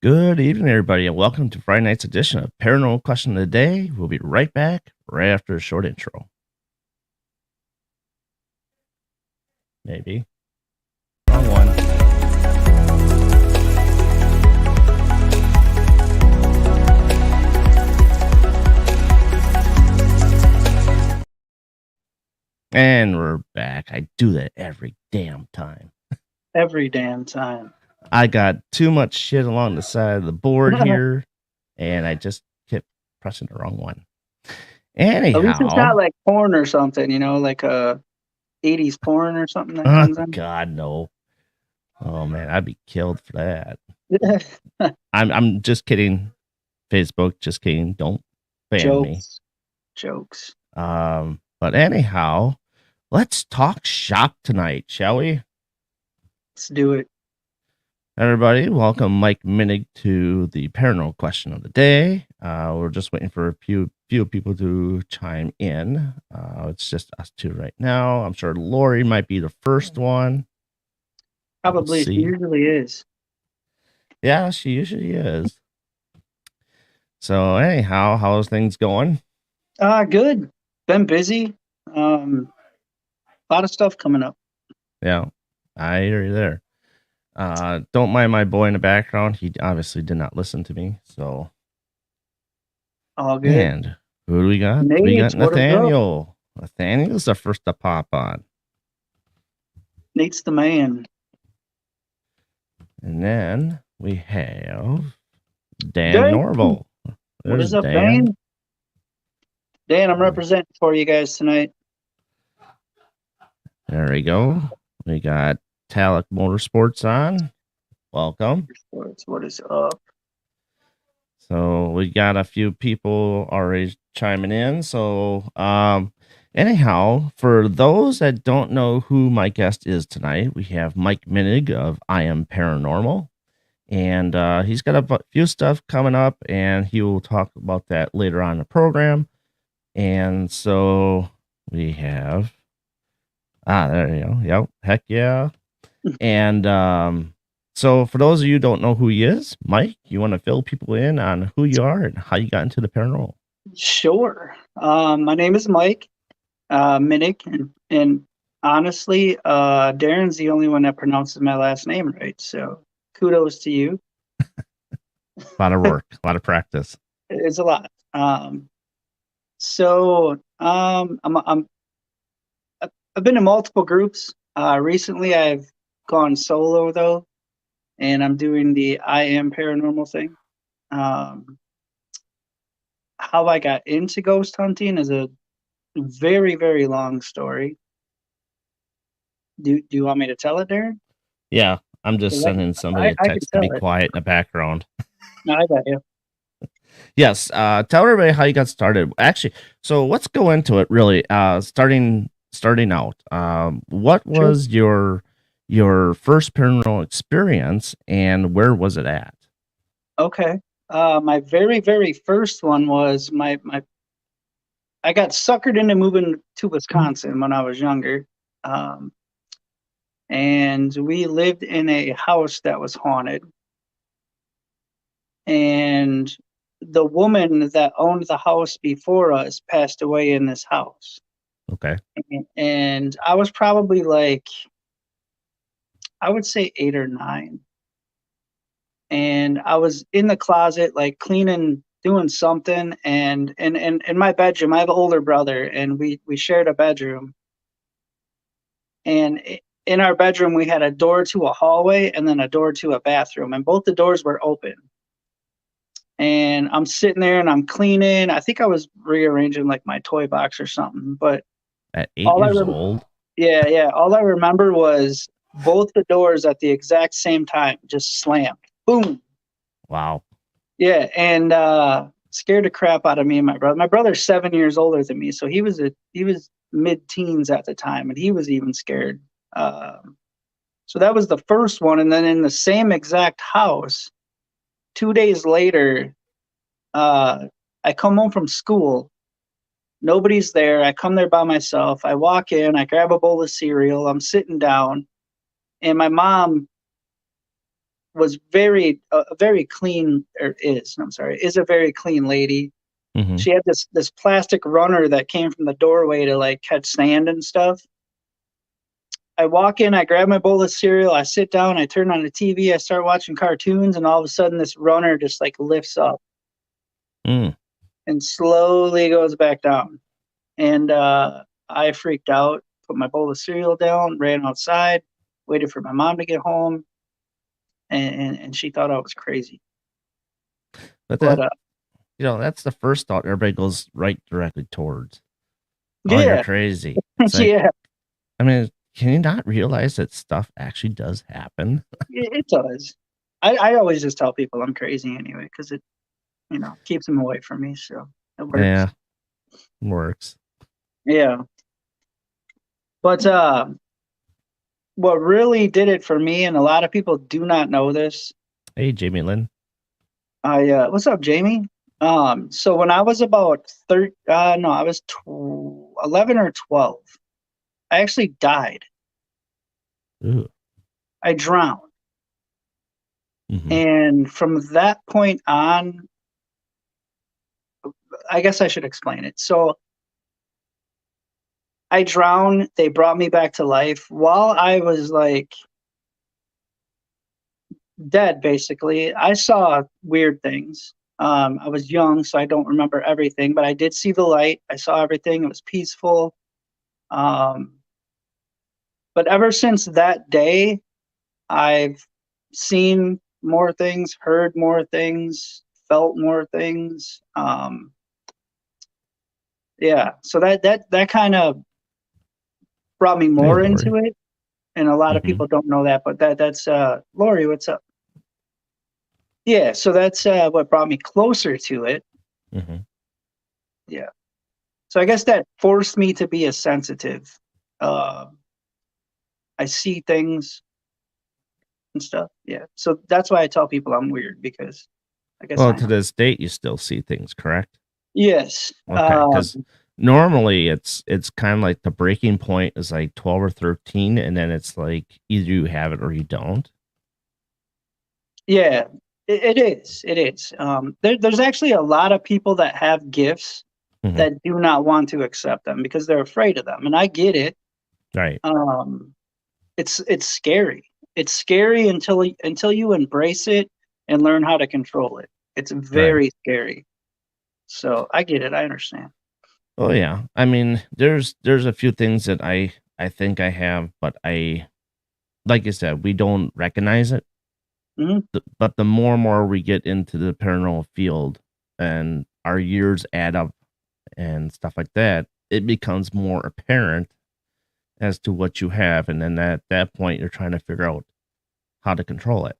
Good evening, everybody, and welcome to Friday night's edition of Paranormal Question of the Day. We'll be right back right after a short intro. Maybe. Wrong one. And we're back. I do that every damn time. Every damn time. I got too much shit along the side of the board here, and I just kept pressing the wrong one. Anyhow. At least it's not like porn or something, like a 80s porn or something that comes in. God, no. Oh, man, I'd be killed for that. I'm just kidding. Facebook, just kidding. Don't ban me. Jokes. But anyhow, let's talk shop tonight, shall we? Let's do it. Everybody, welcome Mike Minig to the Paranormal Question of the Day. We're just waiting for a few people to chime in. It's just us two right now. I'm sure Lori might be the first one. Probably. She usually is. Yeah, she usually is. So anyhow, how's things going? Good. Been busy. A lot of stuff coming up. Yeah, I hear you there. Don't mind my boy in the background. He obviously did not listen to me, so. All good. And who do we got? Nate, we got Nathaniel. Nathaniel's the first to pop on. Nate's the man. And then we have Dan Norval. What is up, Dan? Dan, I'm representing for you guys tonight. There we go. We got Talic Motorsports on. Welcome. What is up? So we got a few people already chiming in. So anyhow, for those that don't know who my guest is tonight, we have Mike Minig of I Am Paranormal. And he's got a few stuff coming up, and he will talk about that later on in the program. And so we have... there you go. Yep. Heck yeah. And so for those of you who don't know who he is, Mike, you want to fill people in on who you are and how you got into the paranormal? Sure. My name is Mike Minig, and honestly, Darren's the only one that pronounces my last name right. So kudos to you. A lot of work, a lot of practice. It's a lot. I've been in multiple groups. Recently, I've gone solo though, and I'm doing the I Am Paranormal thing. How I got into ghost hunting is a very, very long story. Do you want me to tell it, Darren? Yeah, I'm just sending somebody a text to be quiet in the background. No, I got you. Yes, tell everybody how you got started. Actually, so let's go into it really. Starting out, what was your first paranormal experience, and where was it at? Okay, my very, very first one was I got suckered into moving to Wisconsin when I was younger, and we lived in a house that was haunted, and the woman that owned the house before us passed away in this house. Okay. And I was probably like, I would say 8 or 9. And I was in the closet, like cleaning, doing something. And in my bedroom, I have an older brother, and we shared a bedroom. And in our bedroom, we had a door to a hallway and then a door to a bathroom, and both the doors were open. And I'm sitting there and I'm cleaning. I think I was rearranging like my toy box or something. But at 8 years old? Yeah. All I remember was both the doors at the exact same time just slammed. Boom. Wow. Yeah, and scared the crap out of me and my brother. My brother's 7 years older than me, so he was mid-teens at the time, and he was even scared. So that was the first one. And then in the same exact house, 2 days later, I come home from school. Nobody's there. I come there by myself. I walk in. I grab a bowl of cereal. I'm sitting down. And my mom was very a very clean, or is, I'm sorry, is a very clean lady. Mhm. She had this plastic runner that came from the doorway to like catch sand and stuff. I walk in, I grab my bowl of cereal, I sit down, I turn on the TV, I start watching cartoons, and all of a sudden this runner just like lifts up Mm. and slowly goes back down. And I freaked out, put my bowl of cereal down, ran outside, waited for my mom to get home, and she thought I was crazy. But But that that's the first thought everybody goes right directly towards. Oh, you're yeah, crazy. It's like, yeah, I mean, can you not realize that stuff actually does happen? it does. I always just tell people I'm crazy anyway because it keeps them away from me. So it works. Yeah, works. Yeah. But what really did it for me, and a lot of people do not know this. Hey, Jamie Lynn. What's up, Jamie? So when I was about no, I was 11 or 12. I actually died. Ooh. I drowned, Mhm. and from that point on, I guess I should explain it. So I drowned. They brought me back to life while I was like dead, basically. I saw weird things. I was young, so I don't remember everything, but I did see the light. I saw everything. It was peaceful. Um, but ever since that day, I've seen more things, heard more things, felt more things. Yeah, so that kind of brought me Hey, more into Lori. it, and a lot of Mhm. people don't know that. But that's Lori. What's up? Yeah, so that's what brought me closer to it. Mhm. Yeah. So I guess that forced me to be a sensitive. Uh, I see things and stuff. Yeah. So that's why I tell people I'm weird because I guess Well, I to am. this date, you still see things, correct? Yes. Okay, because normally it's kind of like the breaking point is like 12 or 13, and then it's like either you have it or you don't. Yeah. It is. It is. There's actually a lot of people that have gifts Mhm. that do not want to accept them because they're afraid of them, and I get it. Right. Um, it's scary. It's scary until you embrace it and learn how to control it. It's Right. very scary. So I get it. I understand. Oh yeah. I mean, there's a few things that I think I have, but I like I said, we don't recognize it. Mhm. But the more and more we get into the paranormal field and our years add up and stuff like that, it becomes more apparent as to what you have, and then at that point, you're trying to figure out how to control it.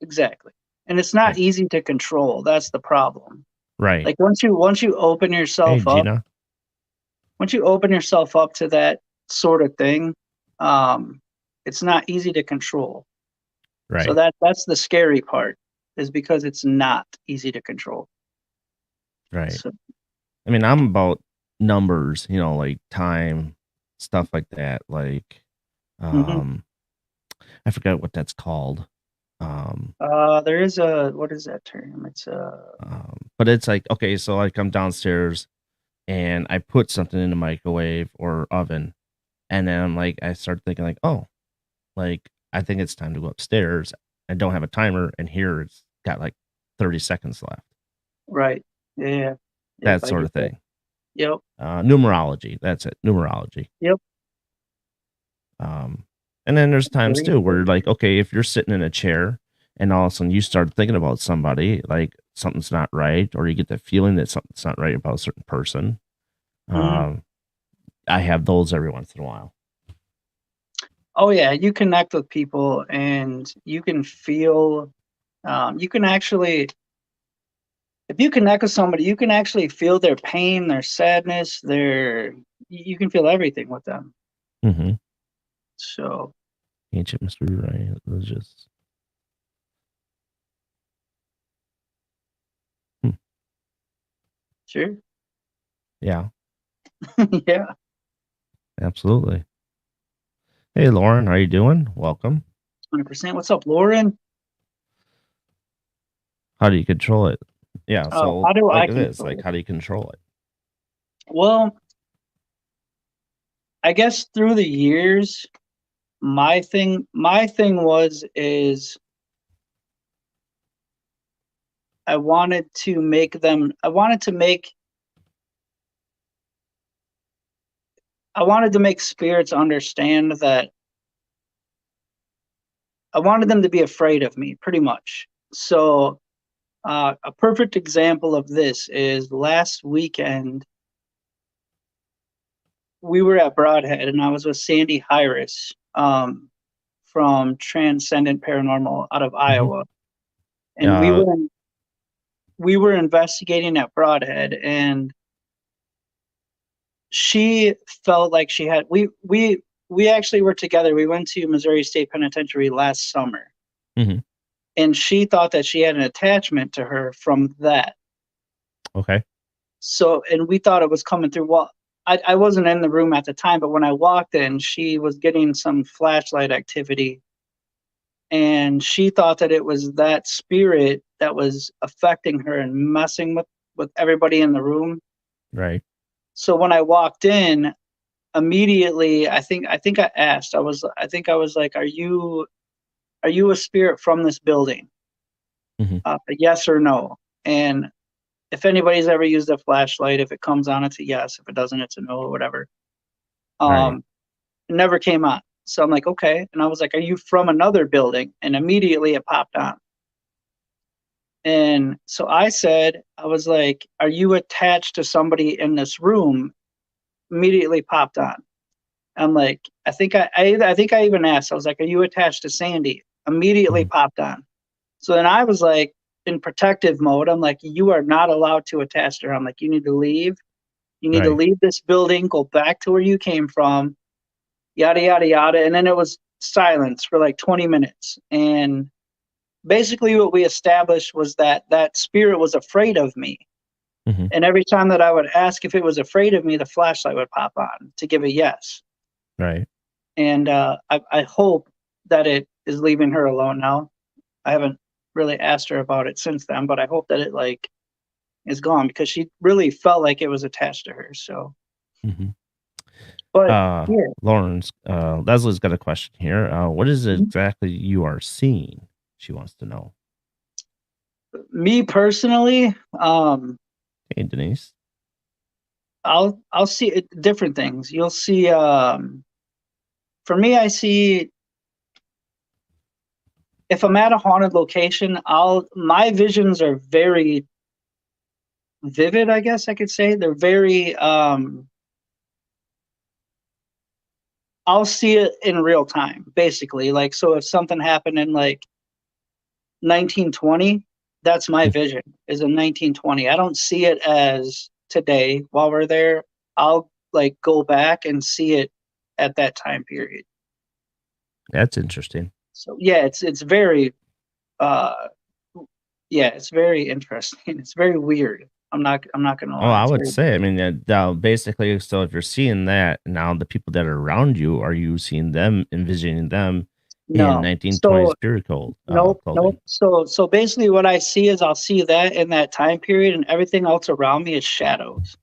Exactly. And it's not Like, easy to control. That's the problem. right. Like once you open Hey, yourself up, Gina. once you open yourself up to that sort of thing, um, it's not easy to control. So Right. that's the scary part, is because it's not easy to control. Right. So I mean, I'm about numbers, like time, stuff like that. Like, mhm. um, I forgot what that's called. Um, There is a, what is that term? It's but it's like, okay, so like I'm downstairs and I put something in the microwave or oven, and then I'm like, I start thinking like, oh, like I think it's time to go upstairs. I don't have a timer, and here it's got like 30 seconds left. right. Yeah. Yep, That I sort get of that. thing. Yep. Numerology. That's it. Numerology. Yep. Um, and then there's times Very too where important. like, okay, if you're sitting in a chair and all of a sudden you start thinking about somebody, like something's not right, or you get the feeling that something's not right about a certain person. Mhm. Um, I have those every once in a while. Oh yeah, you connect with people and you can feel, you can actually, if you connect with somebody, you can actually feel their pain, their sadness, you can feel everything with them. Mm-hmm. So, Ancient mystery, right? Religious. Hmm. sure. Yeah, Yeah, absolutely. Hey, Lauren, how you doing? Welcome. 100%. What's up, Lauren? How do you control it? Yeah, Oh, so how do like I this, control like it? how do you control it? Well, I guess through the years, my thing is I wanted to make spirits understand that I wanted them to be afraid of me, pretty much. So, a perfect example of this is last weekend we were at Broadhead, and I was with Sandy Hyris, from Transcendent Paranormal out of Mhm. Iowa, and Uh, we were investigating at Broadhead, and she felt like she had we actually were together. We went to Missouri State Penitentiary last summer, mhm, and she thought that she had an attachment to her from that. okay, So, and we thought it was coming through. Well, I wasn't in the room at the time, but when I walked in, she was getting some flashlight activity, and she thought that it was that spirit that was affecting her and messing with everybody in the room. right. So when I walked in, immediately, I think I asked. I was like, are you a spirit from this building? Mhm, Yes or no? And if anybody's ever used a flashlight, if it comes on, it's a yes. If it doesn't, it's a no or whatever. right, Um, it never came on. So I'm like, okay. And I was like, are you from another building? And immediately it popped on. And so I said, I was like, are you attached to somebody in this room? Immediately popped on. I'm like, I think I even asked, I was like, are you attached to Sandy? Immediately mhm, popped on. So then I was like, in protective mode, I'm like, you are not allowed to attach to her. I'm like, you need to leave. You need to right, leave this building, go back to where you came from, yada, yada, yada. And then it was silence for like 20 minutes. And basically, what we established was that that spirit was afraid of me. mhm, And every time that I would ask if it was afraid of me, the flashlight would pop on to give a yes. right, And I hope that it is leaving her alone now. I haven't really asked her about it since then, but I hope that it like is gone because she really felt like it was attached to her. So, mhm. but yeah, Lauren's, Leslie's got a question here. What is it mhm. exactly you are seeing? She wants to know. Me personally, Hey, Denise. I'll see different things. You'll see. For me, I see if I'm at a haunted location, I'll my visions are very vivid. I guess I could say they're very. I'll see it in real time, basically. Like, so if something happened in like 1920, that's my Mm, vision is in 1920. I don't see it as today while we're there. I'll like go back and see it at that time period. that's interesting. So yeah, it's very uh yeah, it's very interesting. It's very weird. I'm not gonna Oh, lie. I It's would very say, I weird. mean, now basically, so if you're seeing that now, the people that are around you, are you seeing them, envisioning them in No. 1920s So spirit code, nope, clothing? nope. So basically what I see is I'll see that in that time period and everything else around me is shadows.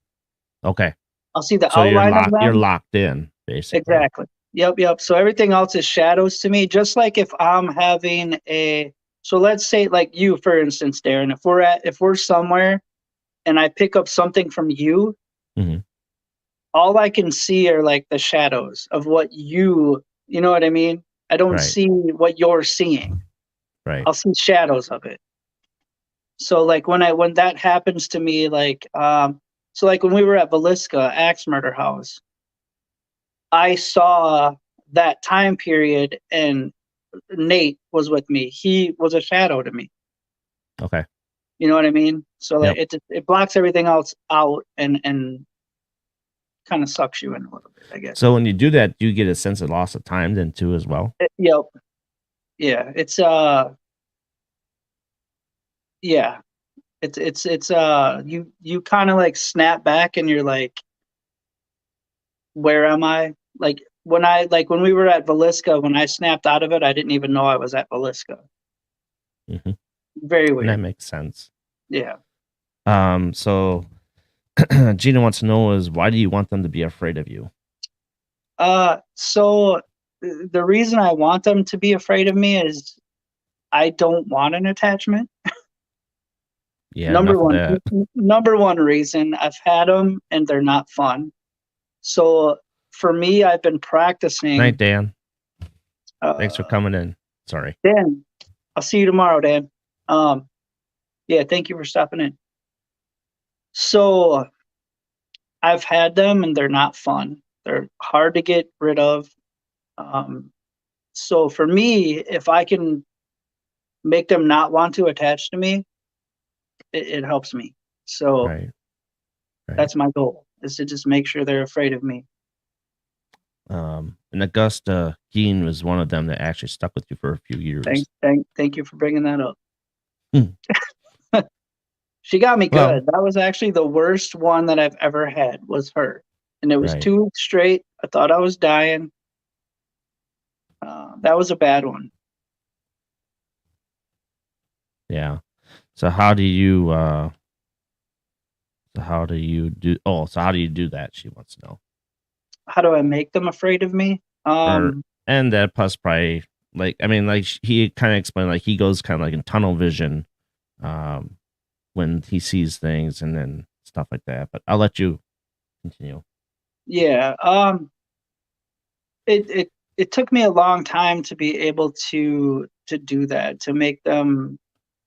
Okay, I'll see the so outline of you're them. locked in, basically. Exactly. Yep, yep. So everything else is shadows to me. Just like if I'm having a so let's say like you, for instance, Darren, if we're somewhere and I pick up something from you, Mhm, all I can see are like the shadows of what you know what I mean? I don't right, see what you're seeing. right, I'll see shadows of it. So like when that happens to me, like so like when we were at Velisca Axe Murder House, I saw that time period and Nate was with me. He was a shadow to me. okay, You know what I mean? So like yep. it blocks everything else out and kind of sucks you in a little bit, I guess. So when you do that, do you get a sense of loss of time then too as well? Yep. Yeah. It's yeah. It's you kind of like snap back and you're like, where am I? When we were at Velisca, when I snapped out of it, I didn't even know I was at Velisca. Mhm. Very and that weird. makes sense. Yeah. So Gina wants to know is why do you want them to be afraid of you? So the reason I want them to be afraid of me is I don't want an attachment. Yeah, enough of that. Number one reason I've had them and they're not fun. So for me, I've been Night, practicing. Dan. Thanks for Uh, coming in. Sorry. Dan, I'll see you tomorrow, Dan. Um, yeah, thank you for stopping in. So I've had them and they're not fun. They're hard to get rid of. Um, so for me, if I can make them not want to attach to me, it helps me. So Right. Right. that's my goal, is to just make sure they're afraid of me. And Augusta Geen was one of them that actually stuck with you for a few years. Thank you for bringing that up. Hmm. She got me Well, good. That was actually the worst one that I've ever had, was her. And it was right. 2 weeks straight. I thought I was dying. That was a bad one. Yeah. So how do you so how do you do that? She wants to know. How do I make them afraid of me? Or and that plus probably like I mean like he kind of explained like he goes kind of like in tunnel vision um when he sees things and then stuff like that. But I'll let you continue. Yeah. It took me a long time to be able to do that, to make them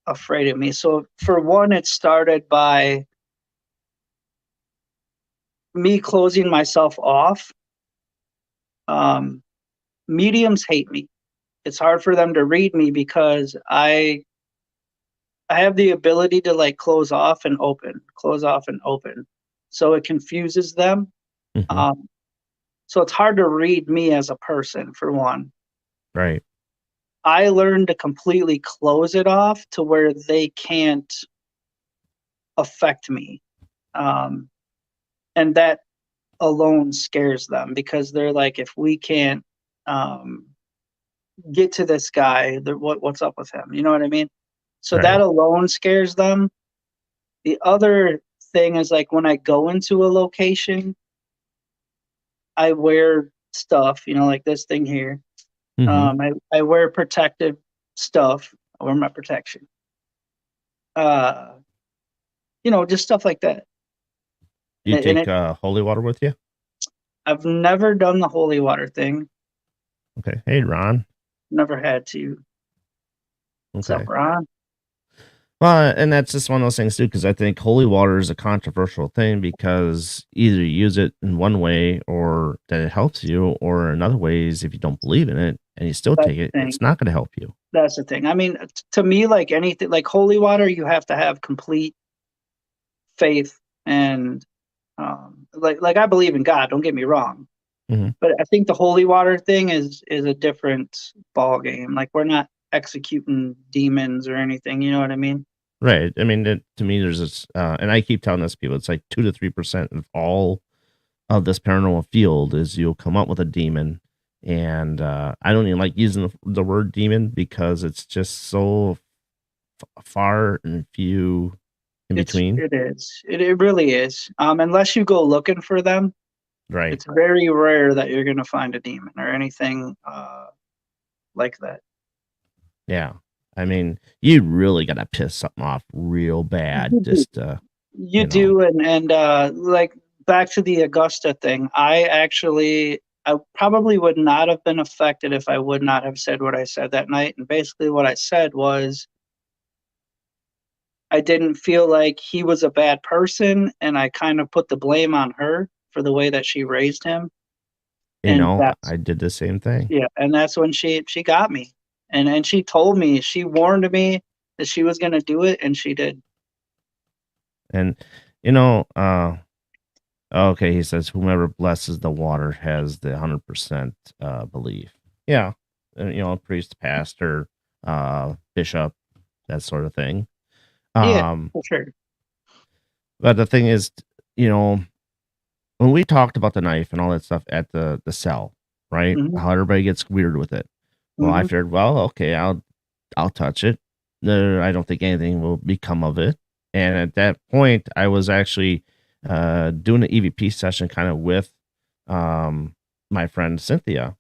afraid of me. So for one, it started by me closing myself off. Um, Mediums hate me. It's hard for them to read me because I have the ability to like close off and open, close off and open. So it confuses them. Hmm. Um, so it's hard to read me as a person, for one. Right. I learned to completely close it off to where they can't affect me. Um, and that alone scares them because they're like, if we can't um, get to this guy, what's up with him? You know what I mean? So that Right. alone scares them. The other thing is like when I go into a location, I wear stuff, like this thing here. Hmm. I wear protective stuff. I wear my protection. Uh, just stuff like that. You And take it, holy water with you? I've never done the holy water thing. Okay. Hey, Ron. Never had to. What's up, Okay. Ron? Well, and that's just one of those things too, because I think holy water is a controversial thing because either you use it in one way or that it helps you, or in other ways, if you don't believe in it and you still That's take it, the thing. it's not going to help you. That's the thing. I mean, to me, like anything, like holy water, you have to have complete faith and like I believe in God. Don't get me wrong, Hmm. but I think the holy water thing is a different ball game. Like we're not executing demons or anything. You know what I mean? Right. I mean, to me, there's this, and I keep telling this to people, it's like 2 to 3% of all of this paranormal field is you'll come up with a demon. And I don't even like using the word demon because it's just so far and few in between. It is. It really is. Unless you go looking for them, Right. it's very rare that you're gonna find a demon or anything like that. Yeah. I mean, you really got to piss something off real bad You do. just to, You you know, do, and like back to the Augusta thing, I probably would not have been affected if I would not have said what I said that night. And basically what I said was I didn't feel like he was a bad person, and I kind of put the blame on her for the way that she raised him. And that's I did the same thing. yeah, and that's when she got me. And she told me, she warned me that she was gonna do it, and she did. And, you know, okay, he says, whomever blesses the water has the 100% belief. Yeah. Priest, pastor, bishop, that sort of thing. Yeah, Um, for sure. but the thing is, you know, when we talked about the knife and all that stuff at the cell, right? Hmm. How everybody gets weird with it. Well, I Hmm. figured, well, okay, I'll touch it. I don't think anything will become of it. And at that point, I was actually doing an EVP session kind of with um, my friend Cynthia,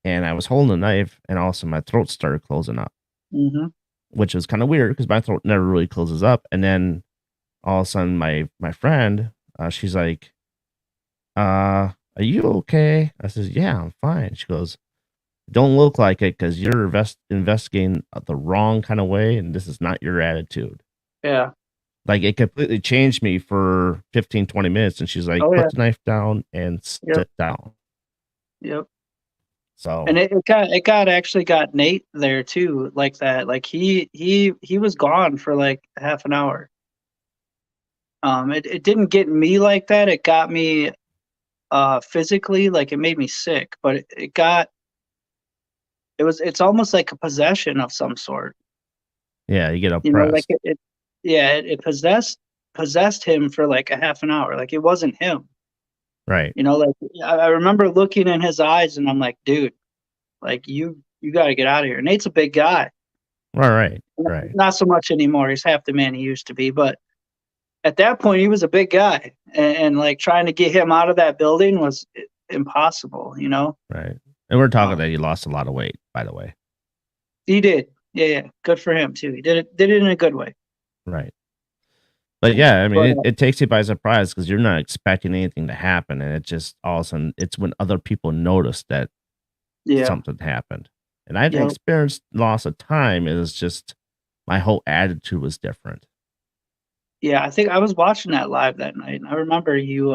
and I was holding a knife, and all of a sudden my throat started closing up, Hmm. which was kind of weird because my throat never really closes up. And then all of a sudden, my friend, she's like, "Are you okay?" I says, "Yeah, I'm fine." She goes, "Don't look like it because you're investigating the wrong kind of way, and this is not your attitude." Yeah. Like, it completely changed me for 15, 20 minutes, and she's like, Oh "Put yeah. the knife down and Yep. sit down." Yep. And So, it actually got Nate there too, like that. Like he was gone for like half an hour. It didn't get me like that. It got me physically, like it made me sick, but it's almost like a possession of some sort. yeah, you get You know, like oppressed. it possessed him for like a half an hour. Like it wasn't him. Right. You know, like I remember looking in his eyes and I'm like, dude, like you got to get out of here. Nate's a big guy. Right, right, Not so much anymore. He's half the man he used to be, but at that point he was a big guy, and like trying to get him out of that building was impossible. You know, right. And we're talking um, that he lost a lot of weight, by the way. he did. Yeah, yeah. Good for him too. He did it in a good way. Right. But yeah, I mean, But it takes you by surprise because you're not expecting anything to happen, and it just all of a sudden it's when other people notice that yeah, something happened. And I've yeah, experienced loss of time. It was just my whole attitude was different. yeah. I think I was watching that live that night, and I remember you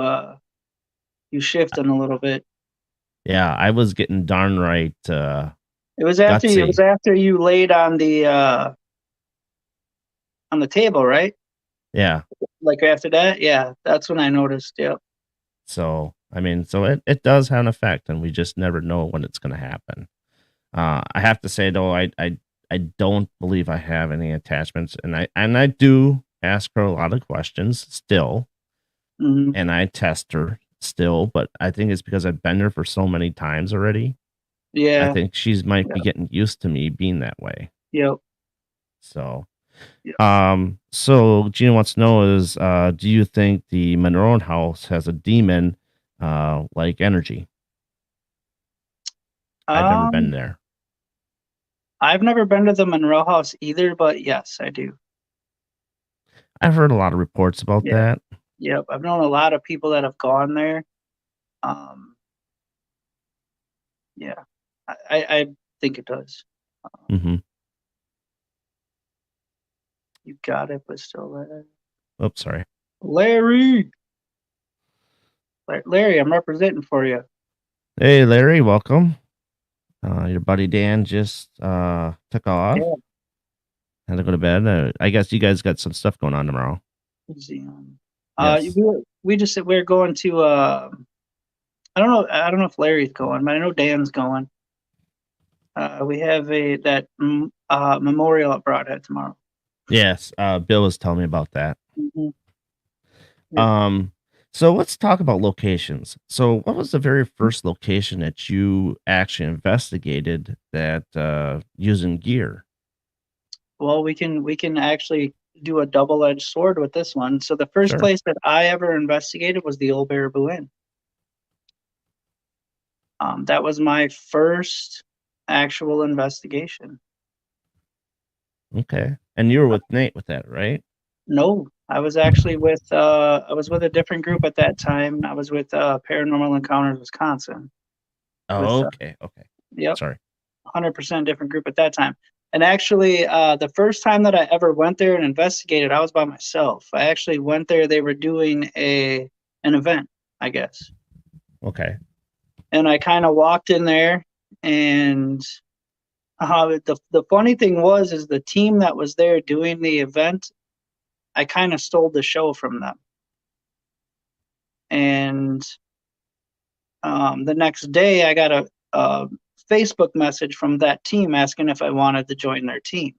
shifting a little bit. Yeah, I was getting darn right It was gutsy. after you laid on the table, right? Yeah. Like after that, yeah. That's when I noticed. Yep. So I mean, so it does have an effect, and we just never know when it's going to happen. I have to say though, I don't believe I have any attachments, and I do ask her a lot of questions still, Hmm. and I test her still, but I think it's because I've been there for so many times already. I Yeah. think she's might be Yep. getting used to me being that way. Yep. So, Yep. so Gina wants to know is, do you think the Monroe house has a demon, like energy? I've never been Um, there. I've never been to the Monroe House either, but yes, I do. I've heard a lot of reports about Yeah. that. Yep. I've known a lot of people that have gone there. Um, yeah. I think it does. Mhm. You got it, but still there. Oops, sorry. Larry. Larry, I'm representing for you. Hey, Larry, welcome. Your buddy Dan just took off. Yeah. Had to go to bed. I guess you guys got some stuff going on tomorrow. Easy. Yes. We just said we're going to I don't know if Larry's going, but I know Dan's going. We have a memorial at Broadhead tomorrow. Yes. Bill was telling me about that. Hmm. Yeah. Um, so let's talk about locations. So what was the very first location that you actually investigated that using gear? Well, we can actually do a double-edged sword with this one. So the first Sure. place that I ever investigated was the Old Baraboo Inn. That was my first actual investigation. Okay. And you were with Nate with that, right? No, I was with a different group at that time. I was with Paranormal Encounters Wisconsin. With Oh, okay. Okay. Yep, Sorry. 100% different group at that time. And actually, the first time that I ever went there and investigated, I was by myself. I actually went there. They were doing an event, I guess, Okay. and I kind of walked in there. And the funny thing was, is the team that was there doing the event, I kind of stole the show from them. And the next day, I got a Facebook message from that team asking if I wanted to join their team.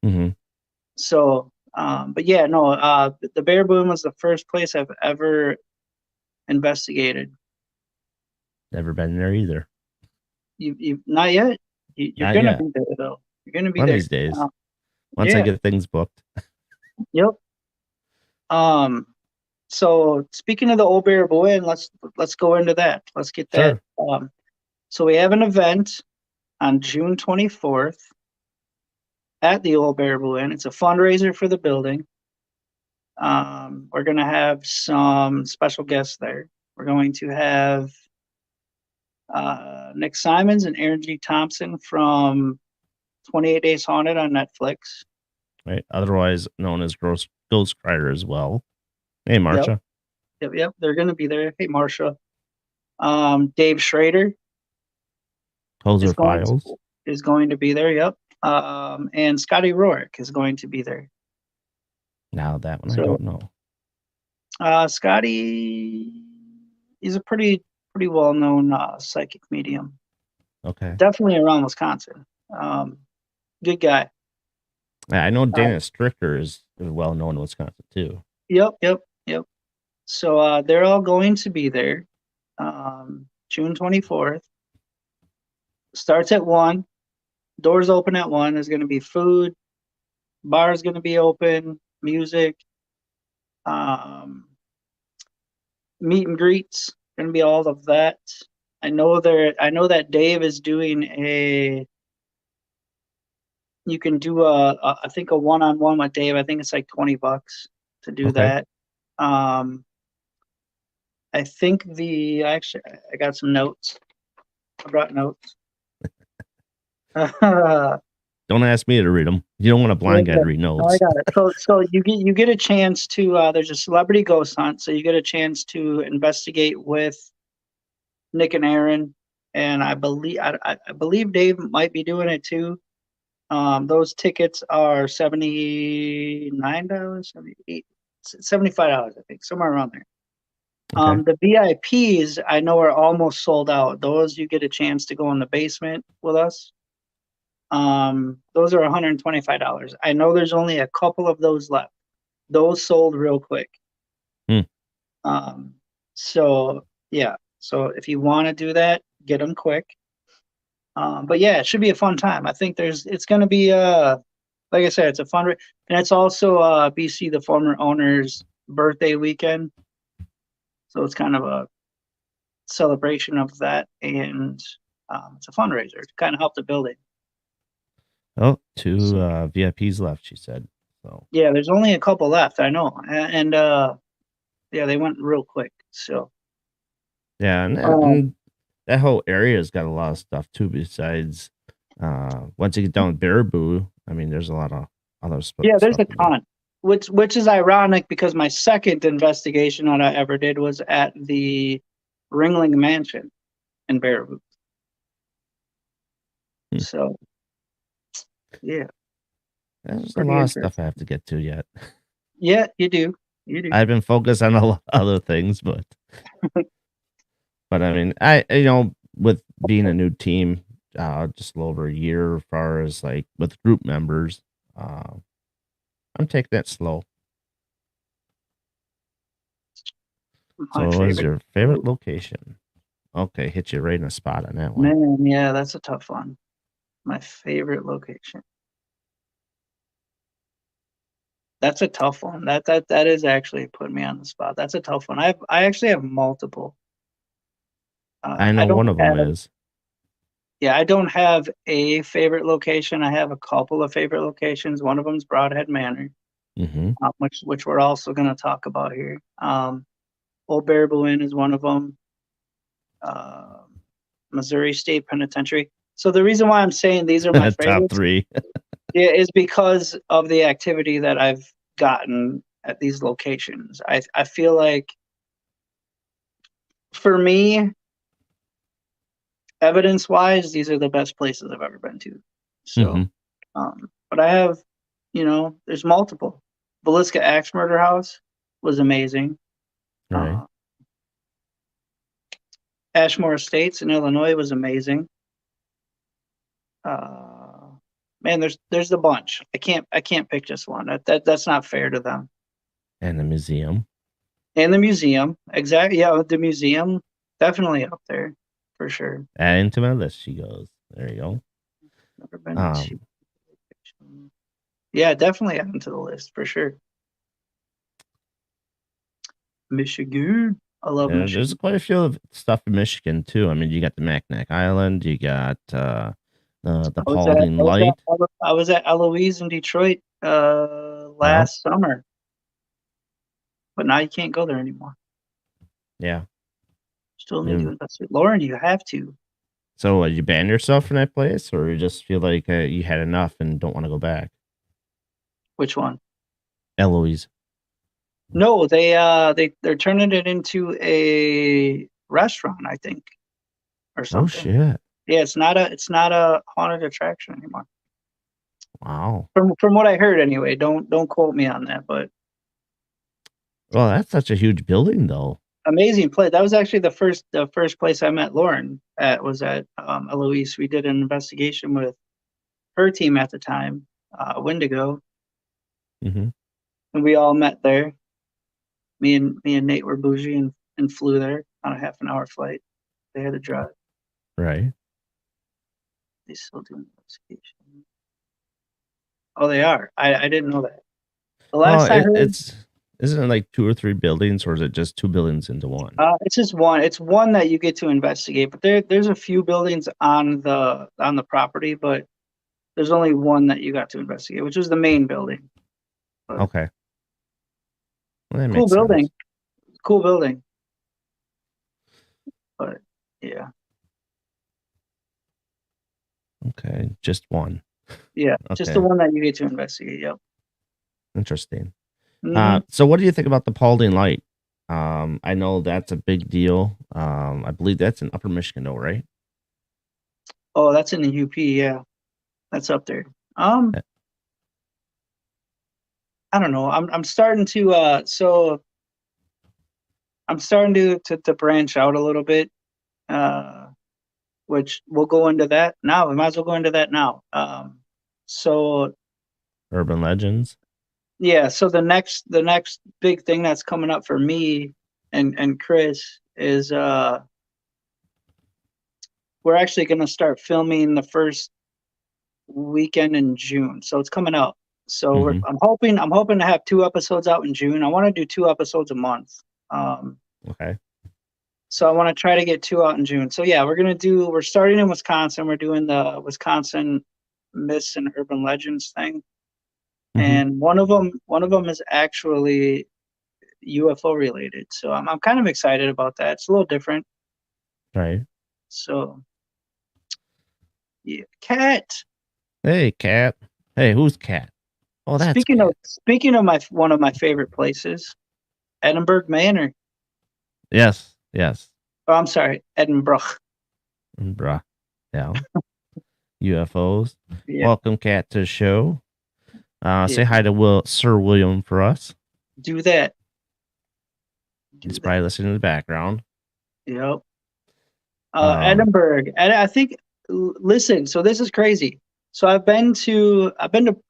Mhm. So, but yeah, no, the Bear Boom was the first place I've ever investigated. Never been there either. You not yet. You're Not gonna yet. be there though. You're gonna be One of there. these days. once I Yeah. get things booked. Yep. Um, so speaking of the Old Bear Boy, and let's go into that. Let's get that. Sure. So we have an event on June 24th at the Old Bear Boy, and it's a fundraiser for the building. We're gonna have some special guests there. We're going to have Nick Simons and Aaron G. Thompson from 28 Days Haunted on Netflix. Right. Otherwise known as Ghost Rider as well. Hey, Yep, Marsha. yep. They're gonna be there. Hey, Marsha. Dave Schrader is Poser going Files. to be there. Yep. And Scotty Rourke is going to be there. Now that one I So don't know. Scotty, he's a pretty well known psychic medium. Okay. Definitely around Wisconsin. Um, Good guy. Yeah, I know Uh, Dana Stricker is well known in Wisconsin too. yep. So they're all going to be there. June 24th. Starts at 1. Doors open at 1. There's going to be food. Bar's going to be open. Music. Um, Meet and greets. Going to be all of that. I know that Dave is doing a. You can do I think a one-on-one with Dave. I think it's like $20 to do Okay. that. Um, I think actually I got some notes. I brought notes. Yeah, Don't ask me to read them. You don't want a blind guy yeah. to read No, I notes. got it. So you get a chance to there's a celebrity ghost hunt, so you get a chance to investigate with Nick and Aaron, and I believe Dave might be doing it too. Those tickets are $79, 78, $75, I think, somewhere around there. Okay. The VIPs I know are almost sold out. Those you get a chance to go in the basement with us. Those are $125. I know there's only a couple of those left. Those sold real quick. Hmm. Um, so yeah. So if you want to do that, get them quick. But yeah, it should be a fun time. I think it's going to be like I said, it's a fun and it's also BC the former owner's birthday weekend. So it's kind of a celebration of that, and it's a fundraiser to kind of help the building. Oh, two So VIPs left, she said. So yeah, there's only a couple left, I know, and yeah, they went real quick. So yeah, um, and that whole area's got a lot of stuff too. Besides, once you get down Baraboo, I mean, there's a lot of other yeah, there's stuff a to do. ton, which is ironic because my second investigation that I ever did was at the Ringling Mansion in Baraboo. Hmm. So yeah, There's a pretty lot of stuff I interesting. have to get to yet. Yeah, you do. I've been focused on a lot of other things, but I mean, with being a new team, just a little over a year, as far as like with group members, uh, I'm taking it slow. My So, what is favorite. your favorite location? Okay, hit you right in the spot on that one. Man, yeah, that's a tough one. My favorite location. That's a tough one. That is actually putting me on the spot. That's a tough one. I actually have multiple. I I know don't one of them have is Yeah, I don't have a favorite location. I have a couple of favorite locations. One of them is Broadhead Manor, hmm which we're also going to talk about here. Old Baraboo Inn is one of them. Uh, Missouri State Penitentiary. So the reason why I'm saying these are my top favorites, three. yeah, is because of the activity that I've gotten at these locations. I feel like for me, evidence wise, these are the best places I've ever been to. hmm So, but I have, there's multiple. Villisca Axe Murder House was amazing. Right. Uh, Ashmore Estates in Illinois was amazing. Uh, Man, there's a bunch. I can't pick just one. That's not fair to them. And the museum. And the museum, exactly. Yeah, the museum definitely up there for sure. Add into my list, she goes. There you go. Never been to. Um, Yeah, definitely add them to the list for sure. Michigan. I love There's Michigan. quite a few of stuff in Michigan too. I mean, you got the Mackinac Island, you got the I was at Paulding I was Light. at I was at Eloise in Detroit Yeah, last summer, but now you can't go there anymore. yeah. Still need to You, invest it. Lauren, you have to. so you ban yourself from that place, or you just feel like you had enough and don't want to go back? Which one? Eloise. No, they're turning it into a restaurant, I think, or Oh something. shit! Yeah, it's not a haunted attraction anymore. Wow. From what I heard anyway. Don't quote me on that, but Well, that's such a huge building, though. amazing place. That was actually the first place I met Lauren at was at Eloise. We did an investigation with her team at the time, Wendigo, Hmm. and we all met there. Me and Nate were bougie and flew there on a half an hour flight. They had to drive. Right. They still do investigation. Oh, they are. I didn't know that. The Well, last I heard, it's isn't it like two or three buildings, or is it just two buildings into one? it's just one. It's one that you get to investigate, but there's a few buildings on the property, but there's only one that you got to investigate, which was the main building. But Okay, well, that cool makes building, sense. cool building. But yeah, Okay, just one. yeah, just the Okay, one that you get to investigate. Yep. interesting. Hmm. So what do you think about the Paulding Light? I know that's a big deal. I believe that's in Upper Michigan, though, right? Oh, that's in the UP. Yeah, that's up there. Um, Uh, I don't know. I'm starting to I'm starting to branch out a little bit. Uh, which we'll go into that now. We might as well go into that now. So Urban Legends. yeah, so the next big thing that's coming up for me and Chris is we're actually going to start filming the first weekend in June. So it's coming out. So Hmm. I'm hoping to have 2 episodes out in June. I want to do 2 episodes a month. Um, Okay. so I want to try to get two out in June. So yeah, we're starting in Wisconsin. We're doing the Wisconsin myths and urban legends thing. Hmm. And one of them is actually UFO related. So I'm kind of excited about that. It's a little different. Right. So yeah, cat. Hey, Cat. Hey, who's Cat? Oh, that's Speaking of Cat. speaking of my one of my favorite places, Edinburgh Manor. Yes. Yes. Oh, I'm sorry, Edinburgh. Bruh. Yeah. UFOs. Yeah, Welcome, Cat, to the show. yeah. Say hi to Sir William for us. Do that. He's Do that. probably listening in the background. Yep. Um, Edinburgh, and I think. Listen, so this is crazy. So I've been to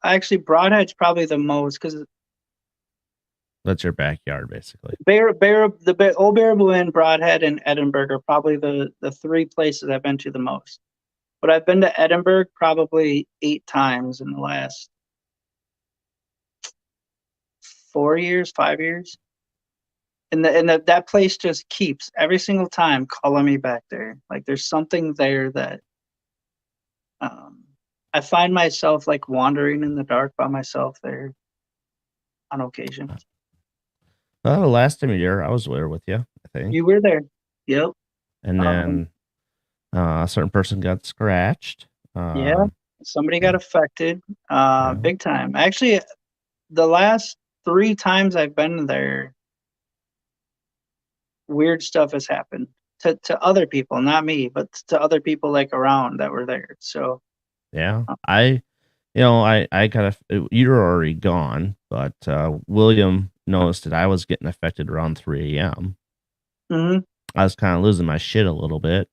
actually Broadhead's probably the most because that's your backyard, basically. Old Baraboo Inn, Broadhead, and Edinburgh are probably the three places I've been to the most. But I've been to Edinburgh probably 8 times in the last 4 years, 5 years. And that place just keeps every single time calling me back there. Like there's something there that um, I find myself like wandering in the dark by myself there on occasion. The last time you were there, I was there with you, I think. You were there. Yep. And Um, then a certain person got scratched. yeah. Um, Somebody got yeah, affected, yeah, big time. Actually, the last 3 times I've been there, weird stuff has happened to other people, not me, but to other people like around that were there. So, yeah. I kind of, you were already gone, but William noticed that I was getting affected around 3 a.m. mhm. I was kind of losing my shit a little bit.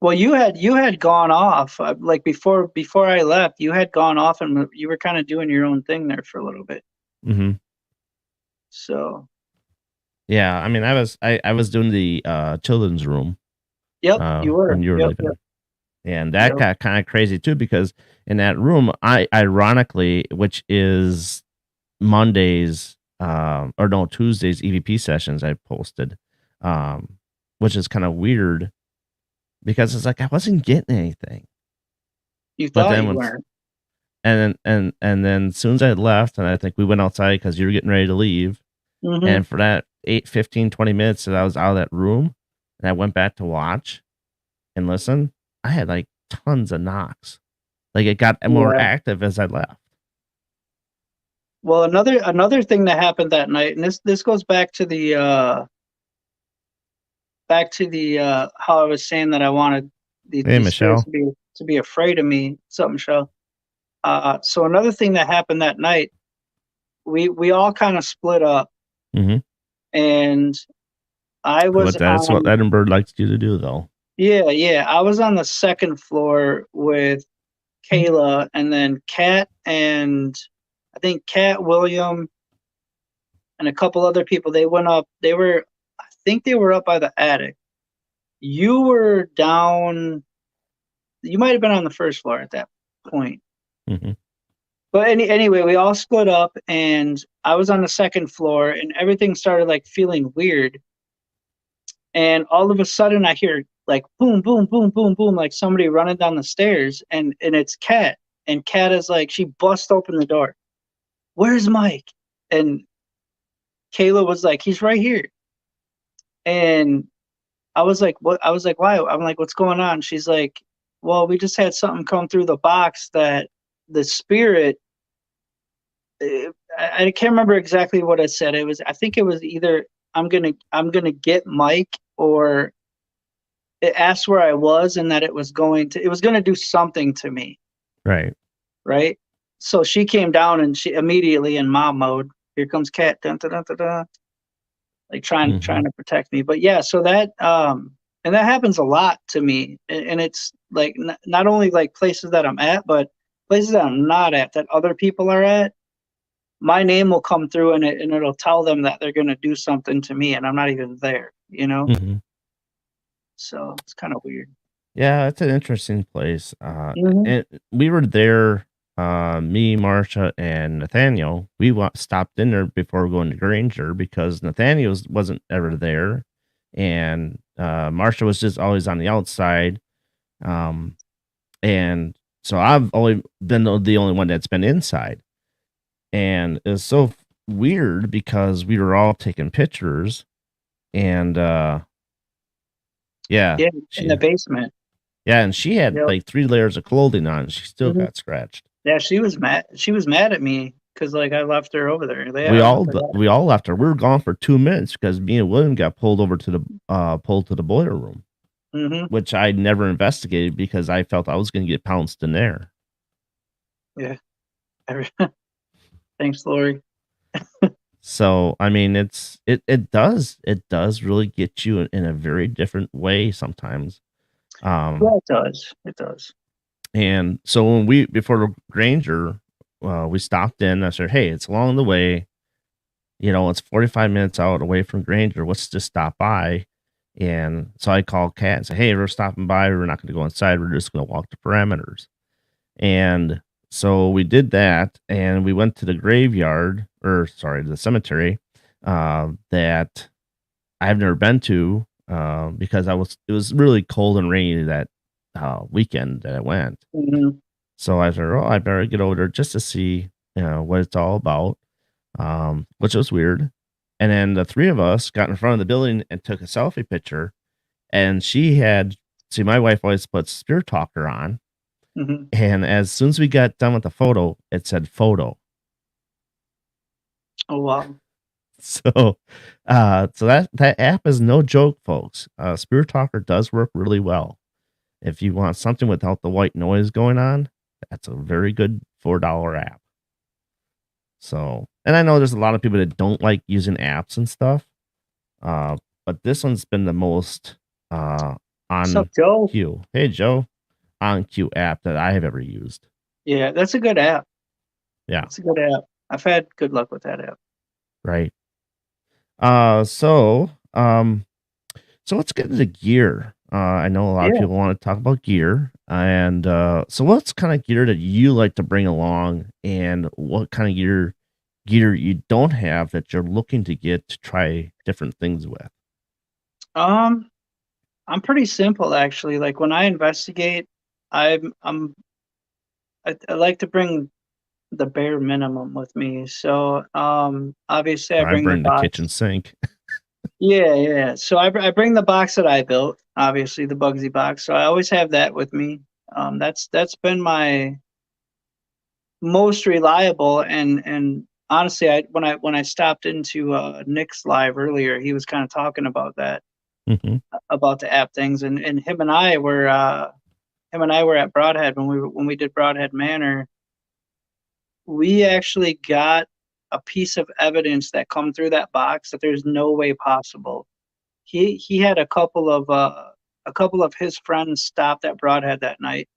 Well, you had gone off like before I left. You had gone off and you were kind of doing your own thing there for a little bit. Hmm. So, Yeah, I mean, I was doing the children's room yep, you when were. you were Yep, yep. leaving. And that Yep. got kind of crazy too because in that room, I ironically, which is Mondays, or no, Tuesdays EVP sessions I posted, um, which is kind of weird because it's like I wasn't getting anything. You But thought then you once weren't. and then as soon as I left, and I think we went outside because you were getting ready to leave, Mm-hmm. and for that 8, 15, 20 minutes that I was out of that room, and I went back to watch and listen, I had like tons of knocks. Like it got more Yeah. active as I left. Well, another thing that happened that night, and this goes back to the how I was saying that I wanted Hey, these spirits Michelle. to be afraid of me. Something, Michelle. So another thing that happened that night, we all kind of split up, Mhm. and I was That's what on Edinburgh likes you to do, though. yeah, I was on the second floor with Kayla, and then Kat and I think Kat, William, and a couple other people. They went up. I think they were up by the attic. You were down. You might have been on the first floor at that point. Mhm. But anyway, we all split up, and I was on the second floor, and everything started like feeling weird. And all of a sudden, I hear like boom, boom, boom, boom, boom, like somebody running down the stairs, and it's Kat. And Kat is like, she busts open the door. Where's Mike? And Kayla was like, he's right here. And I was like, what? I was like, why? I'm like, what's going on? She's like, well, we just had something come through the box that the spirit. I can't remember exactly what I said. It was, I think it was either I'm gonna get Mike, or it asked where I was and that it was gonna do something to me, Right. right? So she came down and she immediately in mom mode. Here comes Cat, dun, dun, dun, dun, dun, like trying Mhm. to protect me. But yeah, so that and that happens a lot to me, and it's like not only like places that I'm at, but places that I'm not at that other people are at. My name will come through and it'll tell them that they're gonna do something to me, and I'm not even there, you know? Mhm. So it's kind of weird. Yeah, it's an interesting place. Mhm. And we were there, me, Marsha, and Nathaniel. Stopped in there before going to Granger because wasn't ever there, and Marsha was just always on the outside. Um, and so I've only been the only one that's been inside, and it's so weird because we were all taking pictures, and yeah, Yeah, in she the basement. and she had Yep. like 3 layers of clothing on. And she still Mhm. got scratched. Yeah, she was mad. She was mad at me because like I left her over there. Yeah, I forgot. We all left her. We were gone for 2 minutes because me and William got pulled to the boiler room, Mhm. which I never investigated because I felt I was going to get pounced in there. Yeah. Thanks, Lori. So I mean, it does really get you in a very different way sometimes. Yeah, Um, it does. It does. and so when we before the Granger, we stopped in. I said, "Hey, it's along the way. You know, it's 45 minutes out away from Granger. Let's just stop by." And so I called Kat and said, "Hey, we're stopping by. We're not going to go inside. We're just going to walk the perimeters." And so we did that, and we went to the graveyard, or sorry, the cemetery, that I've never been to, because it was really cold and rainy that weekend that I went. Mhm. So I said, "Oh, I better get over there just to see, what it's all about." Which was weird. And then the three of us got in front of the building and took a selfie picture. And my wife always puts Spirit Talker on. Mhm. And as soon as we got done with the photo, it said photo. Oh wow. So, that app is no joke, folks. Spirit Talker does work really well. If you want something without the white noise going on, that's a very good $4 app. So, and I know there's a lot of people that don't like using apps and stuff. Uh, but this one's been the most uh, What's up, on Joe? cue. Hey, Joe, on cue app that I have ever used. Yeah, that's a good app. Yeah, That's a good app. I've had good luck with that app. right. Uh, so, um, so let's get into gear. I know a lot of Yeah. people want to talk about gear, and so what's kind of gear that you like to bring along, and what kind of gear you don't have that you're looking to get to try different things with? Um, I'm pretty simple actually. Like when I investigate, I'm I like to bring the bare minimum with me. So obviously I I bring the bring the box. kitchen sink. Yeah, yeah. So I bring the box that I built, obviously the Bugsy box. So I always have that with me. That's been my most reliable, and honestly, I when I stopped into Nick's live earlier, he was kind of talking about that, Hmm. about the app things, and him and I were at Broadhead when we did Broadhead Manor. We actually got a piece of evidence that come through that box that there's no way possible. He had a couple of his friends stopped at Broadhead that night,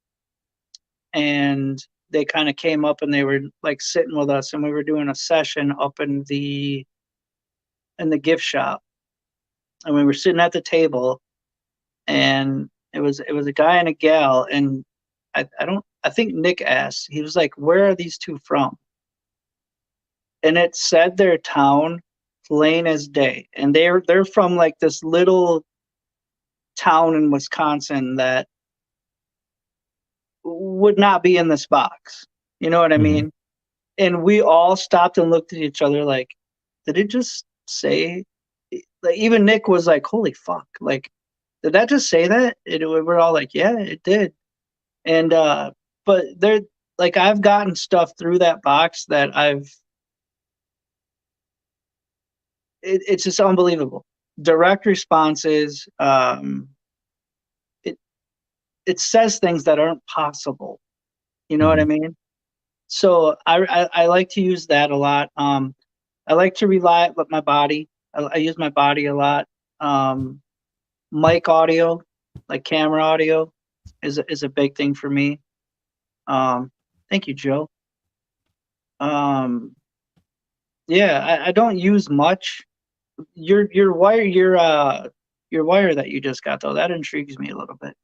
and they kind of came up and they were like sitting with us, and we were doing a session up in the gift shop, and we were sitting at the table, and it was a guy and a gal, and I think Nick asked, he was like, "Where are these two from?" And it said their town plain as day, and they're from like this little town in Wisconsin that would not be in this box. You know what I Hmm. mean? And we all stopped and looked at each other like, did it just say? Like even Nick was like, "Holy fuck!" Like, did that just say that? We're all like, "Yeah, it did." And but there, like, I've gotten stuff through that box that it's just unbelievable. Direct responses. It it says things that aren't possible. You know what I Hmm. mean? So I like to use that a lot. I like to rely on my body. I use my body a lot. Um, Mic audio, like camera audio, is a big thing for me. Thank you, Joe. Um, yeah, I don't use much. Your wire that you just got though, that intrigues me a little bit.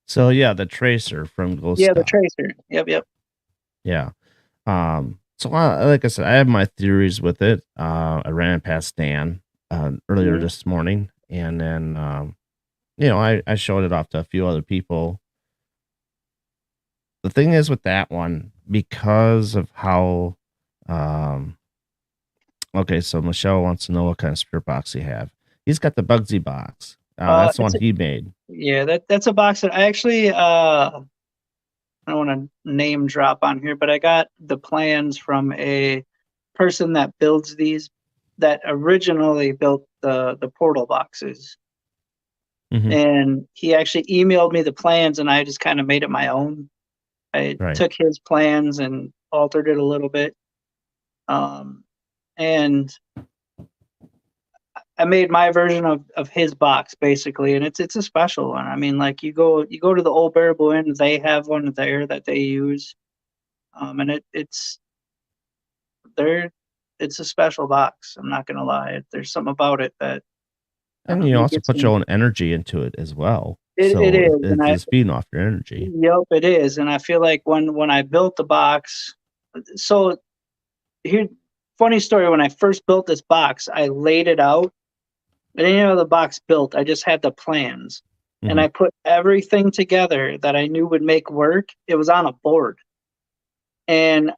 So yeah, the tracer from Ghost Yeah, the Stock. tracer. Yep, yep. Yeah. So like I said, I have my theories with it. I ran it past Dan earlier Mhm. this morning, and then I showed it off to a few other people. The thing is with that one, because of how um okay, so Michelle wants to know what kind of spirit box you have. He's got the Bugsy box. That's the It's one he made. yeah, that's a box that I actually I don't want to name drop on here, but I got the plans from a person that builds these, that originally built the portal boxes. Hmm. And he actually emailed me the plans, and I just kind of made it my own. I Right. took his plans and altered it a little bit. Um, and I made my version of his box basically, and it's a special one. I mean, like you go to the Old Bearable Inn, they have one there that they use, and they're it's a special box. I'm not gonna lie. There's something about it that I don't And know. you It also gets put your me. own energy into it as well. It So is, and it is feeding off your energy. yep, it is, and I feel like when I built the box, so here, funny story. When I first built this box, I laid it out. I didn't have the box built. I just had the plans, and Hmm. I put everything together that I knew would make work. It was on a board, and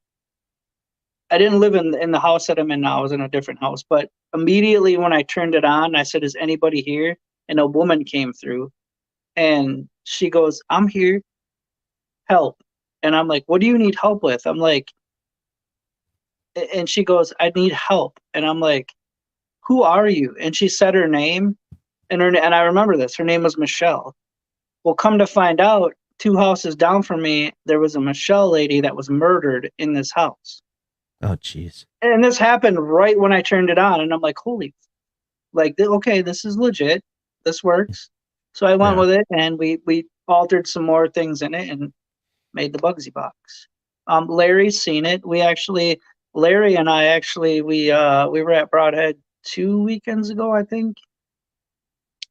I didn't live in the house that I'm in now. I was in a different house. But immediately when I turned it on, I said, "Is anybody here?" And a woman came through, and she goes, "I'm here, help." And I'm like, "What do you need help with?" I'm like, and she goes, "I need help." And I'm like, "Who are you?" And she said her name, and I remember this. Her name was Michelle. Well, come to find out, two houses down from me, there was a Michelle lady that was murdered in this house. Oh, jeez. And this happened right when I turned it on, and I'm like, "Holy, like, okay, this is legit. This works." So I went Yeah. with it, and we altered some more things in it and made the Bugsy box. Larry's seen it. Larry and I actually we were at Broadhead 2 weekends ago, I think,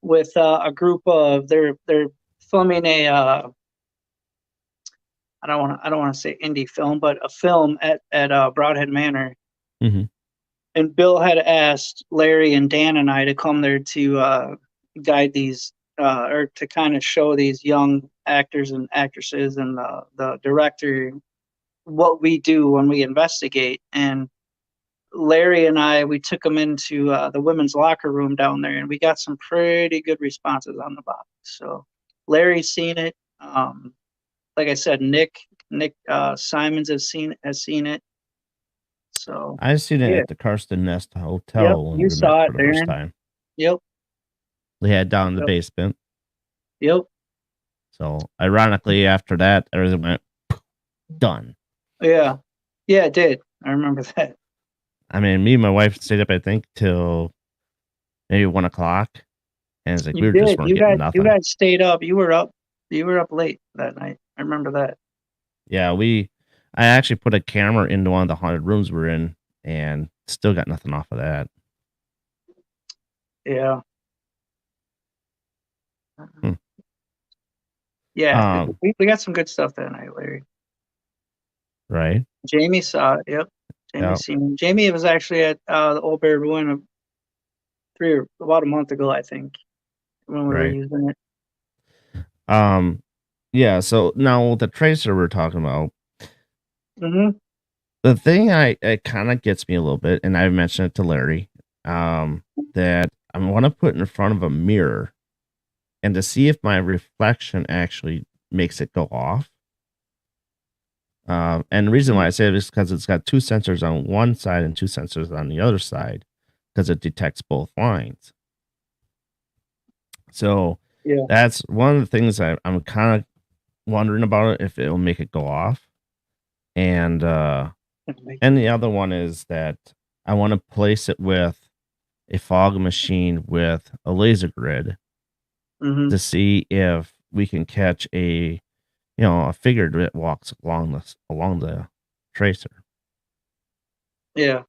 with a group of they're filming a I don't want to say indie film, but a film at Broadhead Manor. Mhm. And Bill had asked Larry and Dan and I to come there to guide these or to kind of show these young actors and actresses and the director what we do when we investigate. And Larry and I, we took them into the women's locker room down there, and we got some pretty good responses on the box. So Larry's seen it. Like I said, Nick Simons has seen it. So I seen it yeah, at the Karsten Nest yep, Hotel when you we met saw for it, the first Darren. time. Yep, They had down in the yep, basement. yep. So ironically, after that, everything went done. Yeah, yeah, it did. I remember that. I mean, me and my wife stayed up, I think, till maybe 1 o'clock, and it's like You we just did. weren't getting You nothing. guys stayed up. You were up. You were up late that night. I remember that. Yeah, I actually put a camera into one of the haunted rooms we're in, and still got nothing off of that. Yeah. Hmm. Yeah, Um, we got some good stuff that night, Larry. right? Jamie saw it. Yep. Jamie Yeah, seen it. Jamie was actually at the Old Bear Ruin about a month ago, I think, when we were right. using it. Um, yeah. So now the tracer we're talking about, Mm-hmm. the thing it kind of gets me a little bit, and I mentioned it to Larry, that I want to put in front of a mirror and to see if my reflection actually makes it go off. And the reason why I say it is because it's got two sensors on one side and two sensors on the other side, because it detects both lines. So Yeah. that's one of the things I'm kind of wondering about it, if it'll make it go off. And the other one is that I want to place it with a fog machine with a laser grid Mm-hmm. to see if we can catch a figure that walks along the tracer. Yeah.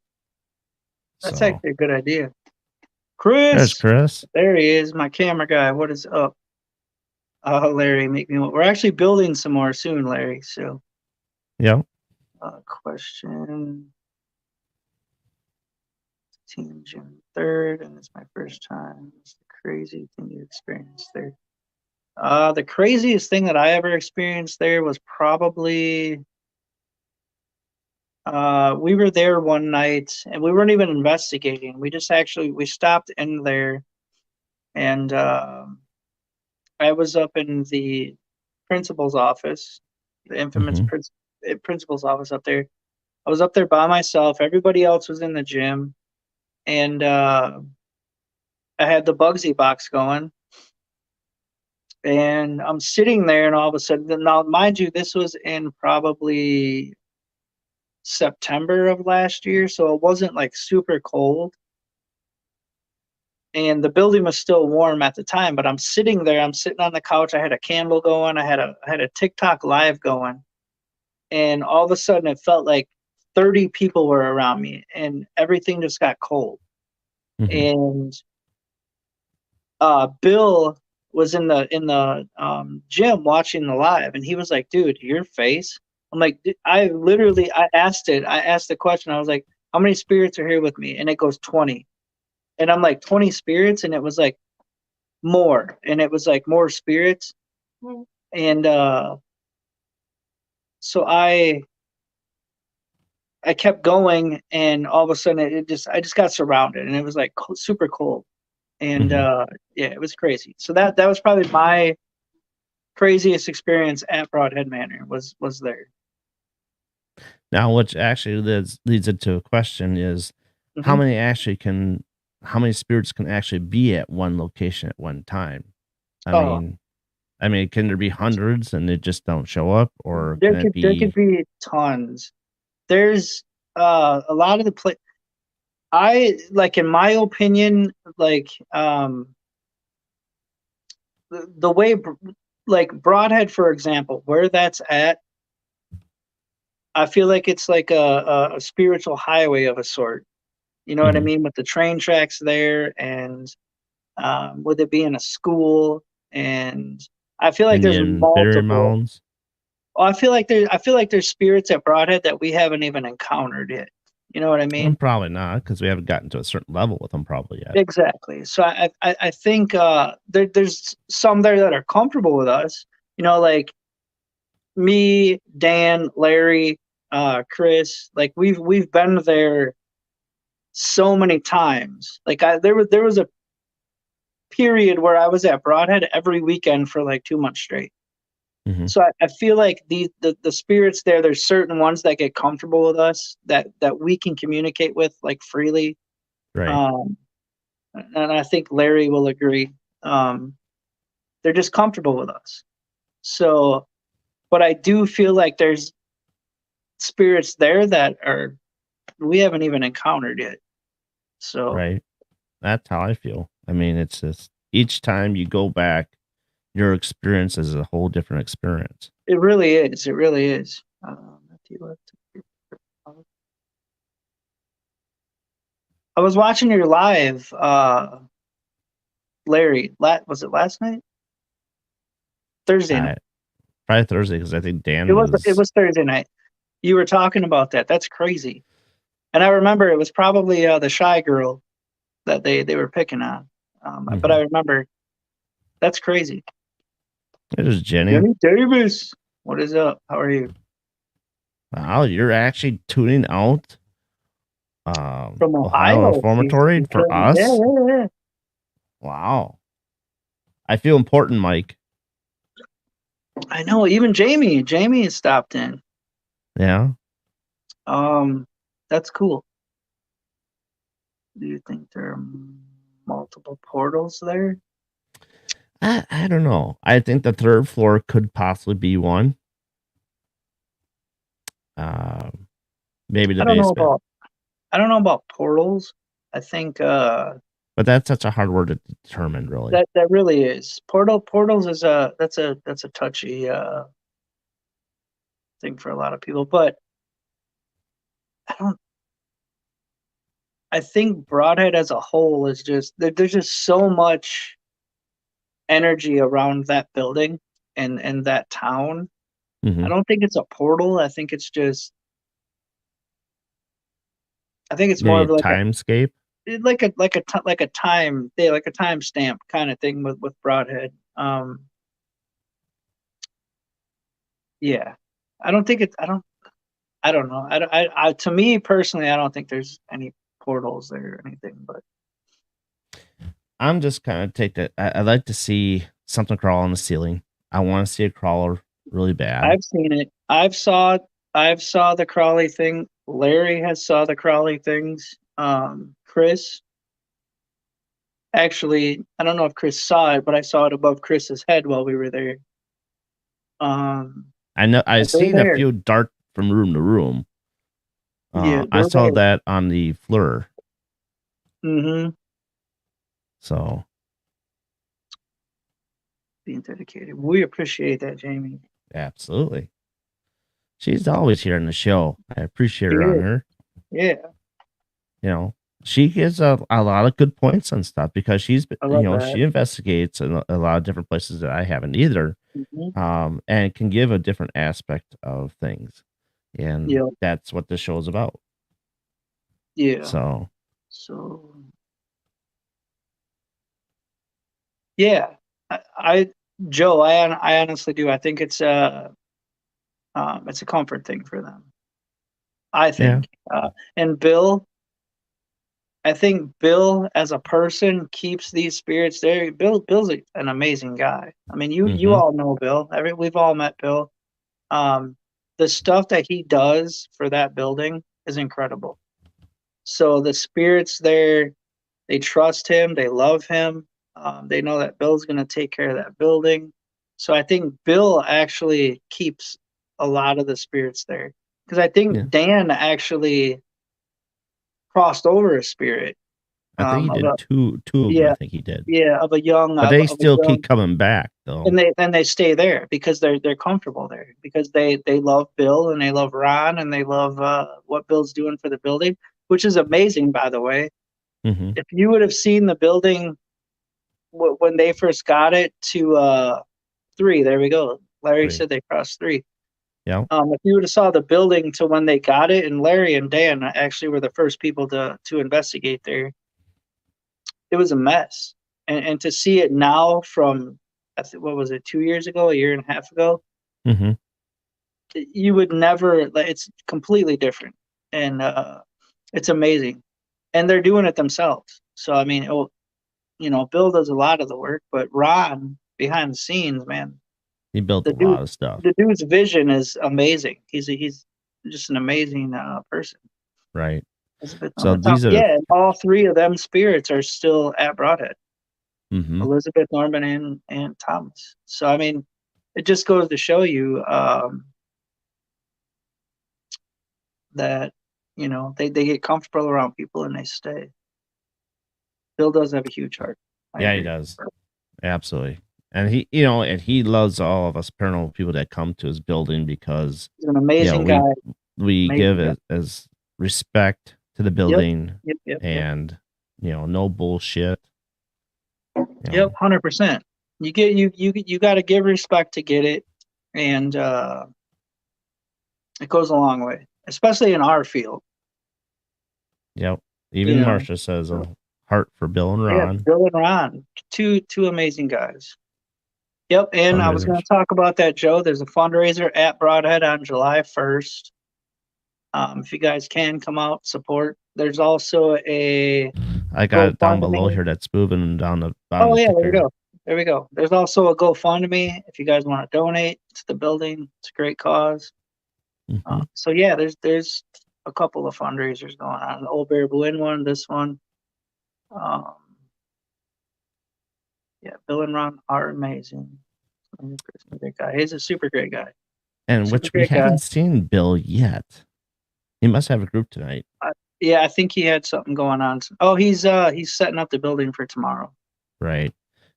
That's So actually a good idea. there's Chris, Chris. there he is, my camera guy. What is up? Larry, make me. We're actually building some more soon, Larry. So, Yep. question. Team June 3rd, and it's my first time. What's the crazy thing you experienced there? The craziest thing that I ever experienced there was probably we were there one night and we weren't even investigating. We just actually we stopped in there and I was up in the principal's office, the infamous Hmm. principal's office up there. I was up there by myself. Everybody else was in the gym, and I had the Bugsy box going, and I'm sitting there, and all of a sudden, now mind you, this was in probably September of last year, so it wasn't like super cold. And the building was still warm at the time, but I'm sitting there, I'm sitting on the couch, I had a candle going, I had a TikTok live going, and all of a sudden it felt like 30 people were around me and everything just got cold. Hmm. And Bill was in the gym watching the live, and he was like, "Dude, your face." I'm like, I asked it. I asked the question. I was like, "How many spirits are here with me?" And it goes 20. And I'm like, 20 spirits, and it was like more, and it was like more spirits. And so I kept going, and all of a sudden I just got surrounded, and it was like super cold. And Hmm. yeah, it was crazy. So that was probably my craziest experience at Broadhead Manor was there. Now, which actually leads into a question is how Hmm. many how many spirits can actually be at one location at one time? I Oh, mean, can there be hundreds and they just don't show up, or can it there could be? be tons. There's a lot of the play. I like, in my opinion, like the way like Broadhead, for example, where that's at, I feel like it's like a spiritual highway of a sort. You know what I Mhm. mean? With the train tracks there, and with it being a school, and I feel like there's Indian fairy multiple. mounds. Oh, I feel like there's spirits at Broadhead that we haven't even encountered yet. You know what I mean? Probably not, because we haven't gotten to a certain level with them probably yet. Exactly. So I think there's some there that are comfortable with us. You know, like me, Dan, Larry, Chris. Like we've been there so many times. Like there was a period where I was at Broadhead every weekend for like 2 months straight. Mhm. So I feel like the spirits there, there's certain ones that get comfortable with us that we can communicate with like freely. Right. Um, and I think Larry will agree. Um, they're just comfortable with us. So, but I do feel like there's spirits there that are we haven't even encountered yet. So Right. That's how I feel. I mean, it's just each time you go back, your experience is a whole different experience. it really is. It really is. If you look- I was watching your live, Larry. Was it last night? Thursday I night. Probably Thursday because I think It Dan was it was. was Thursday night. You were talking about that. That's crazy. And I remember it was probably the shy girl that they were picking on. But I Mhm. remember that's crazy. It is Jenny. Jenny Davis, what is up? How are you? Wow, you're actually tuning out From Ohio Ohio. Reformatory for Yeah, us. yeah, yeah. Wow, I feel important, Mike. I know. Even Jamie stopped in. Yeah, Um, that's cool. Do you think there are multiple portals there? I don't know. I think the third floor could possibly be one. Um, Maybe the I don't know basement, about I don't know about portals. I think but that's such a hard word to determine, really. that really is. Portals is that's a touchy thing for a lot of people, but I don't I think Broadhead as a whole is just there's just so much energy around that building and that town. I Hmm. don't think it's a portal. I think it's more Maybe of a timescape. like a time yeah, like a time stamp kind of thing with Broadhead. Yeah. I don't think it's I don't know. To me personally, I don't think there's any portals there or anything, but I'm just kind of take that. I like to see something crawl on the ceiling. I want to see a crawler really bad. I've seen it. I've saw the Crawley thing. Larry has saw the Crawley things. Chris actually, I don't know if Chris saw it, but I saw it above Chris's head while we were there. I know I've They're seen a there. few dart from room to room. Yeah, I they're saw there. that on the Fleur. Mm-hmm. So Being dedicated. We appreciate that, Jamie. absolutely. She's always here in the show. I appreciate her on Yeah, her. yeah. You know, she gives a lot of good points on stuff because I love that. she investigates in a lot of different places that I haven't either. Mm-hmm. And can give a different aspect of things. And Yeah, that's what this show is about. yeah. So So yeah, I Joe, I honestly do. I think it's a comfort thing for them. I yeah. think. And Bill, I think Bill as a person keeps these spirits there. Bill's an amazing guy. I mean, you Hmm. all know Bill. We've all met Bill. Um, the stuff that he does for that building is incredible. So the spirits there, they trust him, they love him. They know that Bill's going to take care of that building. So I think Bill actually keeps a lot of the spirits there because I Yeah. think Dan actually crossed over a spirit I think he of did a two of them, I yeah think he did. yeah But they of a still keep young coming back though. and they stay there because they're comfortable there because they love Bill and they love Ron and they love what Bill's doing for the building, which is amazing by the way. Hmm. If you would have seen the building when they first got it to 3. There we go. Larry 3. said they crossed 3. Yep. If you would have saw the building to when they got it, and Larry and Dan actually were the first people to investigate there, it was a mess. And to see it now from, what was it, 2 years ago, a year and a half ago, Mhm. you would never, like, it's completely different. And it's amazing. And they're doing it themselves. So I mean, Bill does a lot of the work, but Ron behind the scenes, man, He built the a dude lot of stuff. the dude's vision is amazing. He's just an amazing person. Right. Elizabeth So Norman. So these are yeah, and all 3 of them spirits are still at Broadhead. Mhm. Elizabeth Norman and Thomas. So I mean, it just goes to show you that they get comfortable around people and they stay. Bill does have a huge heart. I Yeah, he agree. does. Absolutely. And he loves all of us paranormal people that come to his building because, He's an you know, amazing we guy. we give Amazing guy. as respect to the Yep. building Yep. Yep. Yep. and, no bullshit, you Yep. know. 100%. You got to give respect to get it, and it goes a long way, especially in our field. Yep. You Even know. Marcia says So, a heart for Bill and yeah, Ron. Bill and Ron, two amazing guys. Yep, and I was going Fundraisers. to talk about that, Joe. There's a fundraiser at Broadhead on July 1st. If you guys can come out, support. There's also a I got it down below GoFundMe. here that's moving down the on Oh the yeah, there we ticker. go. There we go. There's also a GoFundMe if you guys want to donate to the building. It's a great cause. Hmm. So yeah, there's a couple of fundraisers going on. The Old Bear Balloon one, this one. Um, yeah, Bill and Ron are amazing. He's a great guy. He's a super great guy. And Super which we great guy. haven't seen Bill yet. He must have a group tonight. Yeah, I think he had something going on. Oh, he's setting up the building for tomorrow. Right.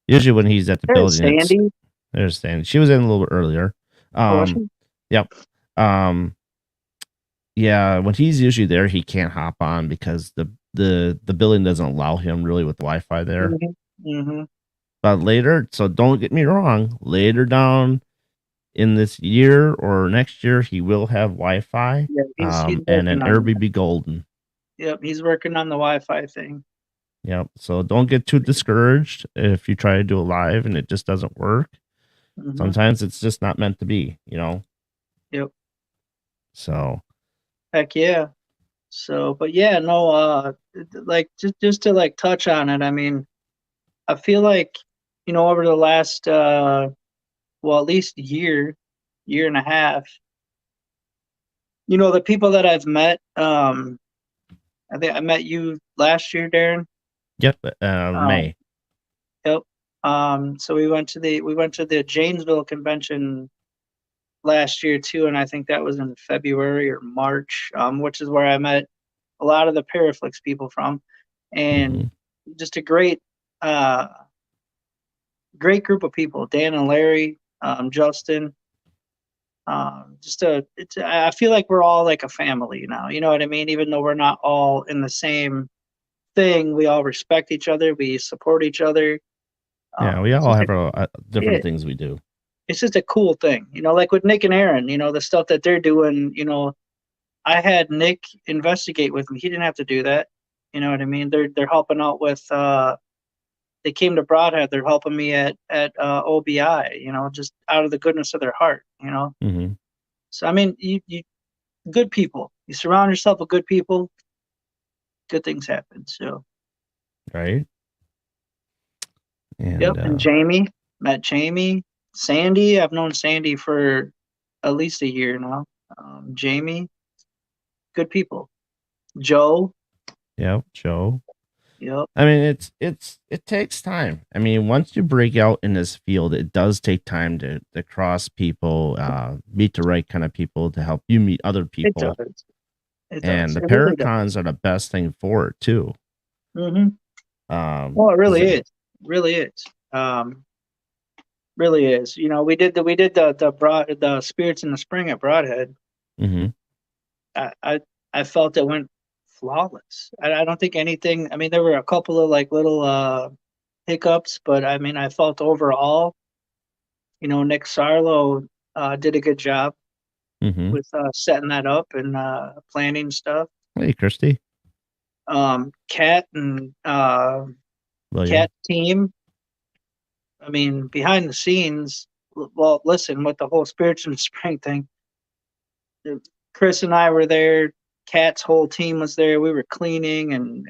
Usually when he's at the There's building, it's Sandy. there's Sandy. She was in a little bit earlier. Oh, was Um, she? yep. Um, yeah, when he's usually there, he can't hop on because the building doesn't allow him really with Wi-Fi there. Hmm. Hmm. But later, so don't get me wrong, later down in this year or next year, he will have Wi-Fi. Yeah, he's And then working on everybody that. be golden. Yep, he's working on the Wi-Fi thing. Yep. So don't get too discouraged if you try to do it live and it just doesn't work. Hmm. Sometimes it's just not meant to be. Yep. So Heck yeah. So, but yeah, no, like just to like touch on it. I mean, I feel like over the last well, at least year and a half, the people that I've met, I think I met you last year, Darren. yep, Um, May. yep. So we went to the Janesville convention last year too, and I think that was in February or March, which is where I met a lot of the Paraflix people from, and Hmm. just a uh, great group of people. Dan and Larry, Justin. I feel like we're all like a family now. You know what I mean? Even though we're not all in the same thing, we all respect each other. We support each other. Yeah, we It's all just have our yeah, different things we do. it's just a cool thing. Like with Nick and Aaron. The stuff that they're doing. I had Nick investigate with me. He didn't have to do that. You know what I mean? They're helping out with. They came to Broadhead. They're helping me at OBI. Just out of the goodness of their heart. Hmm. So I mean, you good people. You surround yourself with good people, good things happen. So Right. yep. And And Jamie, met Jamie, Sandy. I've known Sandy for at least a year now. Jamie, good people. Joe, yep, Joe. yep, I mean, it takes time. I mean, once you break out in this field, it does take time to cross people, meet the right kind of people to help you meet other it people. does. It does. And the It really does. paracons are the best thing for it too. Hmm. Um, Well, it 'Cause really is. Really is. Really is. We did the spirits in the spring at Broadhead. mhm. I I, I felt it went flawless. I don't think anything. I mean, there were a couple of like little hiccups, but I mean, I felt overall, Nick Sarlo did a good job Mm-hmm. with setting that up and planning stuff. Hey, Christy, Cat and William. Cat team. I mean, behind the scenes, well, listen, with the whole Spirits in the Spring thing, Chris and I were there. Cat's whole team was there. We were cleaning and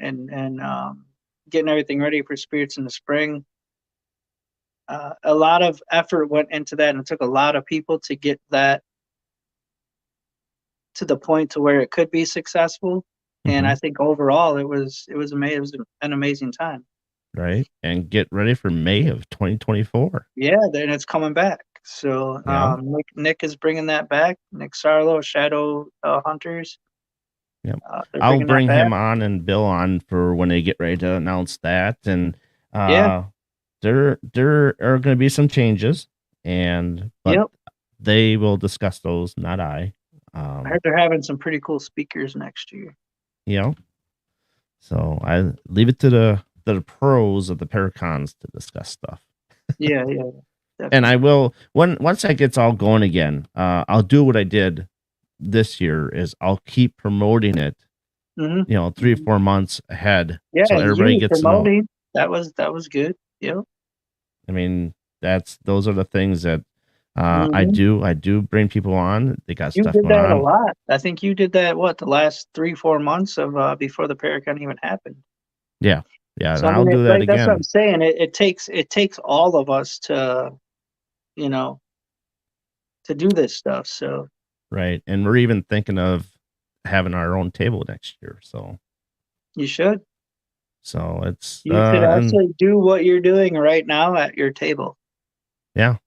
getting everything ready for Spirits in the Spring. A lot of effort went into that, and it took a lot of people to get that to the point to where it could be successful. And Mm-hmm. I think overall, it was amazing. It was an amazing time. Right, and get ready for May of 2024. Yeah, then it's coming back. So Yeah. Nick is bringing that back. Nick Sarlo, Shadow Hunters, Yep. they're I'll bringing that bring back. him on and Bill on for when they get ready to announce that. And Yeah, uh there are gonna be some changes, and but yep. they will discuss those, not I. I heard they're having some pretty cool speakers next year. You know, so I leave it to the pros of the Paracons to discuss stuff. Yeah, yeah, And I definitely. will once that gets all going again, I'll do what I did this year is I'll keep promoting it, Hmm. 3 or 4 months ahead Yeah, so you everybody were gets to know. promoting. That was good. Yep. I mean, those are the things that I Hmm. do. I do bring people on. They got You stuff did going that a on. lot. I think you did that what the last 3-4 months of before the Paracon even happened. Yeah. Yeah, and So I I'll mean, do that like that's what I'm again. saying. It takes all of us you know to do this stuff. So Right. And we're even thinking of having our own table next year. you should. It's You should and actually do what you're doing right now at your table. yeah,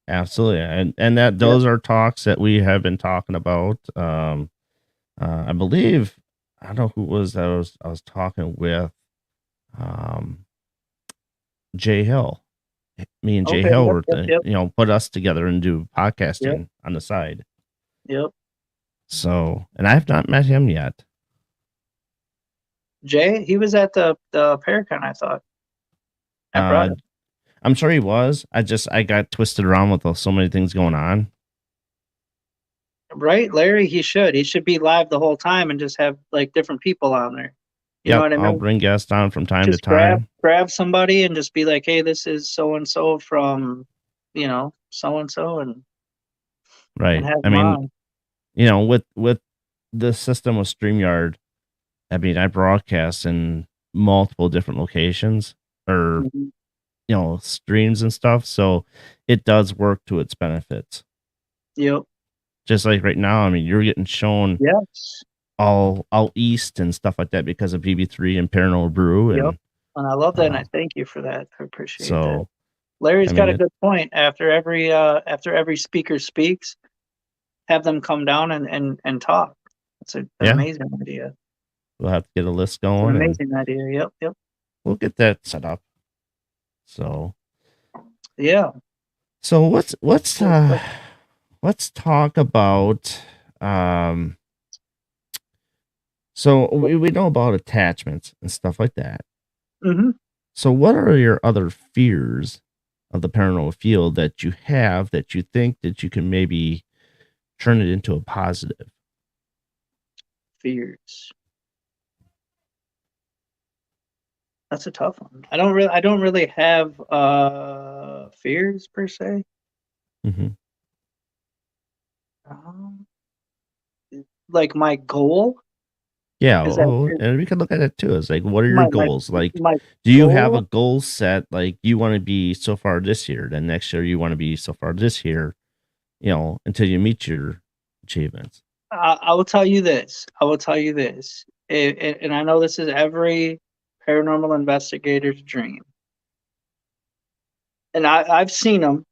absolutely. And that Yep. those are talks that we have been talking about. I believe I don't know who it was that I was talking with. Um Jay Hill. Me and Jay Okay. Hill Yep. were Yep. Yep. put us together and do Yep. podcasting on the side. Yep. So, and I have not met him yet. Jay, he was at the Paracon. I thought I brought Uh, him. I'm sure he was. I got twisted around with so many things going on. Right, Larry. He should be live the whole time and just have like different people on there. You know Yep, what I I'll mean? bring guests on from time to Just grab time. grab somebody and just be like, hey, this is so and so from so and Right. have I them mean, on. with the system with StreamYard, I mean, I broadcast in multiple different locations or Mhm. streams and stuff, so it does work to its benefits. Yep. Just like right now, I mean, you're getting shown Yes. all east and stuff like that because of BB3 and Paranormal Brew, Yep. and And I love that, and uh, I thank you for that. I appreciate that. so I Larry's got mean, a good point. After every speaker speaks, have them come down and talk. It's an yeah, amazing idea. we'll have to get a list It's an going, and amazing idea. Yep. Yep. we'll get that set up. So Yeah. so Cool stuff. let's talk about um so we know about attachments and stuff like that. Hmm. So what are your other fears of the paranormal field that you have that you think that you can maybe turn it into a positive? Fears. That's a tough one. I don't really have fears per se. Hmm. Um, like my goal Yeah, is that and we can look at it too. It's like, what are your my my goals? Like, my do you have a goal. goal set? Like, you want to be so far this year, then next year you want to be so far this year, until you meet your achievements. I will tell you this. I will tell you this. And I know this is every paranormal investigator's dream. And I've seen them.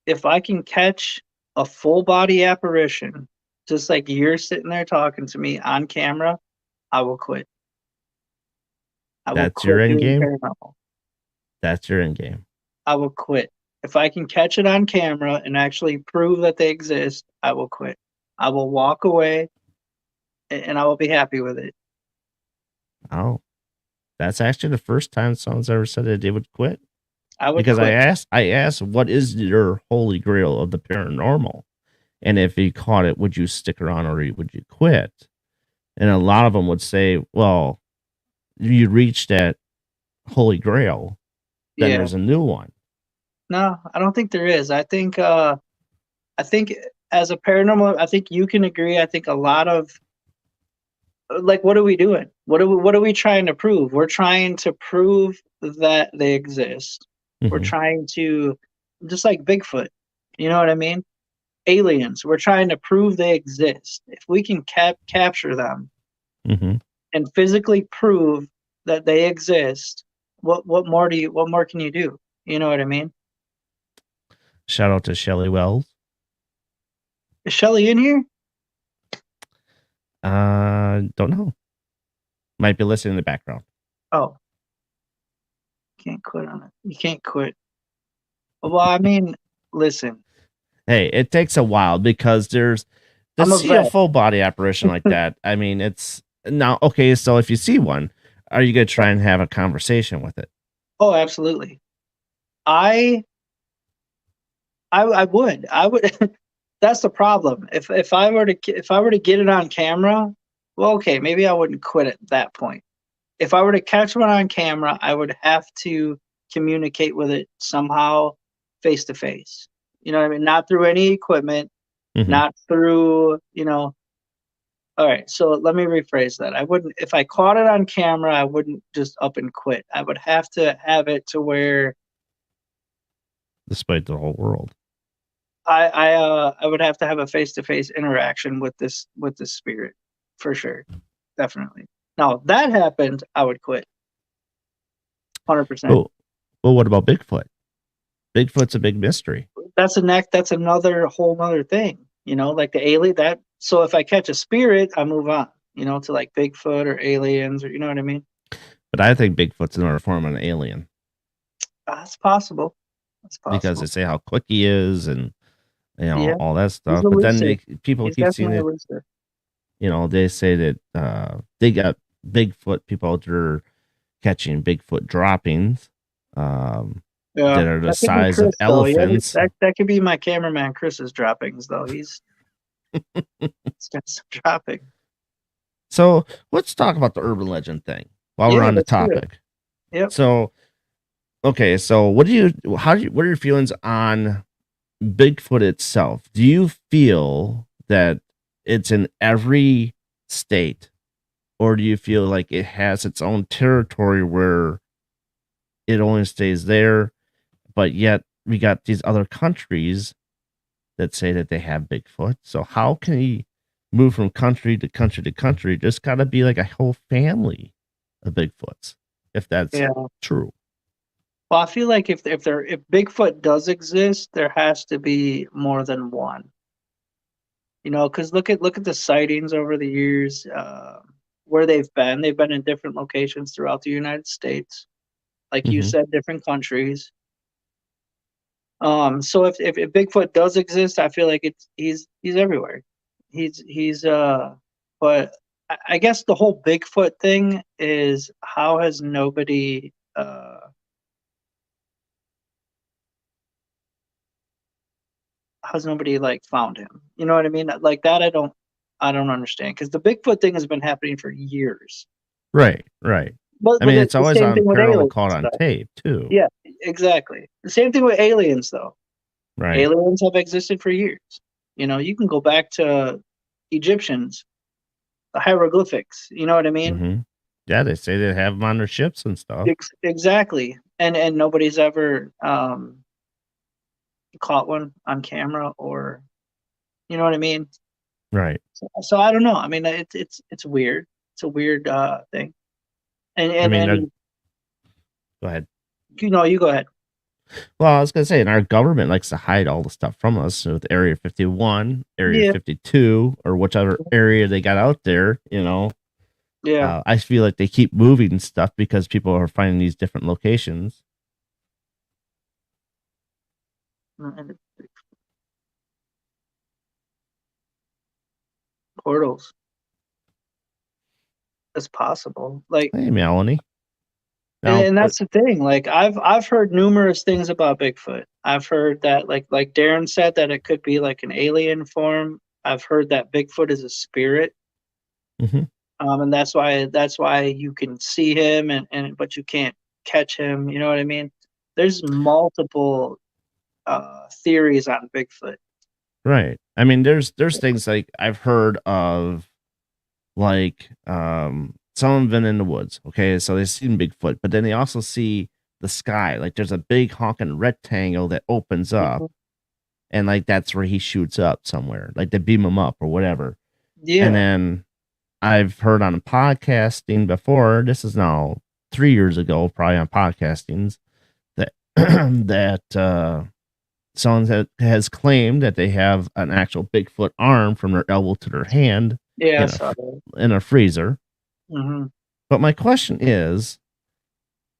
If I can catch a full body apparition, just like you're sitting there talking to me on camera, I will quit. I will That's your quit end doing game. paranormal. That's your end game. I will quit. If I can catch it on camera and actually prove that they exist, I will quit. I will walk away and I will be happy with it. Oh, that's actually the first time someone's ever said that they would quit. I would Because quit. I asked, what is your holy grail of the paranormal? And if you caught it, would you stick around or would you quit? And a lot of them would say, well, you reach that holy grail, then Yeah. there's a new one. No, I don't think there is. I think as a paranormal, I think you can agree. I think a lot of like, what are we doing? What are we trying to prove? We're trying to prove that they exist. We're Hmm. trying to, just like Bigfoot, you know what I mean? Aliens. We're trying to prove they exist. If we can capture them Hmm. and physically prove that they exist, what more can you do? You know what I mean? Shout out to Shelley Wells. Is Shelly in here? Don't know. Might be listening in the background. Oh, can't quit on it. You can't quit. Well, I mean, listen, Hey, it takes a while because there's to I'm a see a vet. full body apparition like that. I mean, it's now okay. So if you see one, are you gonna try and have a conversation with it? Oh, absolutely. I I would. That's the problem. If I were to get it on camera, well, okay, maybe I wouldn't quit at that point. If I were to catch one on camera, I would have to communicate with it somehow face to face. You know what I mean? Not through any equipment, Hmm. not through, all right, so let me rephrase that. I wouldn't if I caught it on camera, I wouldn't just up and quit. I would have to have it to where Despite the whole world. I would have to have a face to face interaction with this spirit for sure, definitely. Now if that happened, I would quit 100%. But but what about Bigfoot? Bigfoot's a big mystery. That's another whole nother thing, like the alien that. So if I catch a spirit, I move on, to like Bigfoot or aliens or you know what I mean. But I think Bigfoot's another form of an alien That's possible. That's because they possible. say how quick he is and Yeah, all that he's stuff. But then elusive. people He's keep seeing definitely it. elusive. They say that they got Bigfoot people out there catching Bigfoot droppings Yeah, that are the that could be size of Chris though. Yeah, elephants. that could be my cameraman Chris's droppings though. He's got some dropping. So let's talk about the urban legend thing while we're Yeah, on the let's do it. topic. Yep. So, okay, so what are your feelings on Bigfoot itself? Do you feel that it's in every state, or do you feel like it has its own territory where it only stays there, but yet we got these other countries that say that they have Bigfoot? So how can he move from country to country to country? There's got to be like a whole family of Bigfoots, if that's Yeah. true. Well, I feel like if Bigfoot does exist, there has to be more than one. Because look at the sightings over the years, where they've been. They've been in different locations throughout the United States, like you Hmm. said, different countries. So if Bigfoot does exist, I feel like he's everywhere. He's but I guess the whole Bigfoot thing is how's nobody like found him? You know what I mean? Like that I don't understand because the Bigfoot thing has been happening for years. Right, right. But I mean, it's it's the always same on thing with paranormal aliens caught on though. tape too. Yeah, exactly. The same thing with aliens though. Right. Aliens have existed for years. You can go back to Egyptians, the hieroglyphics. You know what I mean? Hmm. Yeah, they say they have them on their ships and stuff. Exactly. And nobody's ever caught one on camera or you know what I mean? Right. So I don't know. I mean, it's weird. It's a weird thing. And I and mean, and go ahead. you go ahead. Well, I was gonna say, and our government likes to hide all the stuff from us with Area 51, Area Yeah, 52, or whichever area they got out there. yeah. I feel like they keep moving stuff because people are finding these different locations. And portals. It's possible. Like Hey, Melanie. Now, And that's the thing. Like I've heard numerous things about Bigfoot. I've heard that like Darren said that it could be like an alien form. I've heard that Bigfoot is a spirit. mhm, And that's why you can see him and but you can't catch him. You know what I mean? There's multiple theories on Bigfoot. right. I mean, there's things like I've heard of, like, some have been in the woods, okay, so they've seen Bigfoot, but then they also see the sky, like, there's a big honking rectangle that opens up, Mhm. and, like, that's where he shoots up somewhere, like, they beam him up or whatever, and Yeah, then I've heard on podcasting before, this is now 3 years ago, probably on podcastings, that someone has claimed that they have an actual Bigfoot arm from their elbow to their hand yeah, I in a saw that. in a freezer. Hmm. But my question is,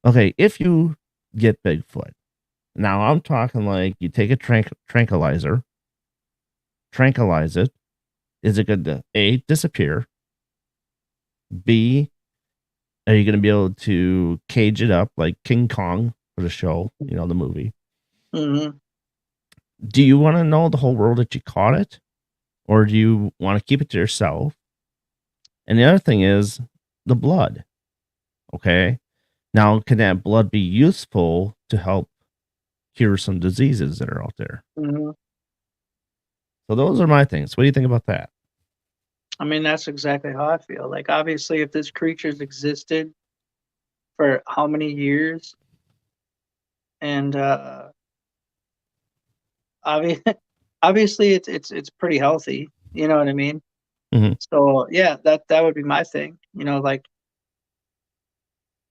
okay, if you get Bigfoot, now I'm talking like you take a tranquilizer, tranquilize it. Is it going to A, disappear? B, are you going to be able to cage it up like King Kong for the show, the movie? Hmm. Do you want to know the whole world that you caught it? Or do you want to keep it to yourself? And the other thing is the blood. Okay. Now, can that blood be useful to help cure some diseases that are out there? Hmm. So those are my things. What do you think about that? I mean, that's exactly how I feel. Like, obviously, if this creature's existed for how many years, and obvi- obviously, it's pretty healthy. You know what I mean? Hmm. So yeah, that would be my thing. Like,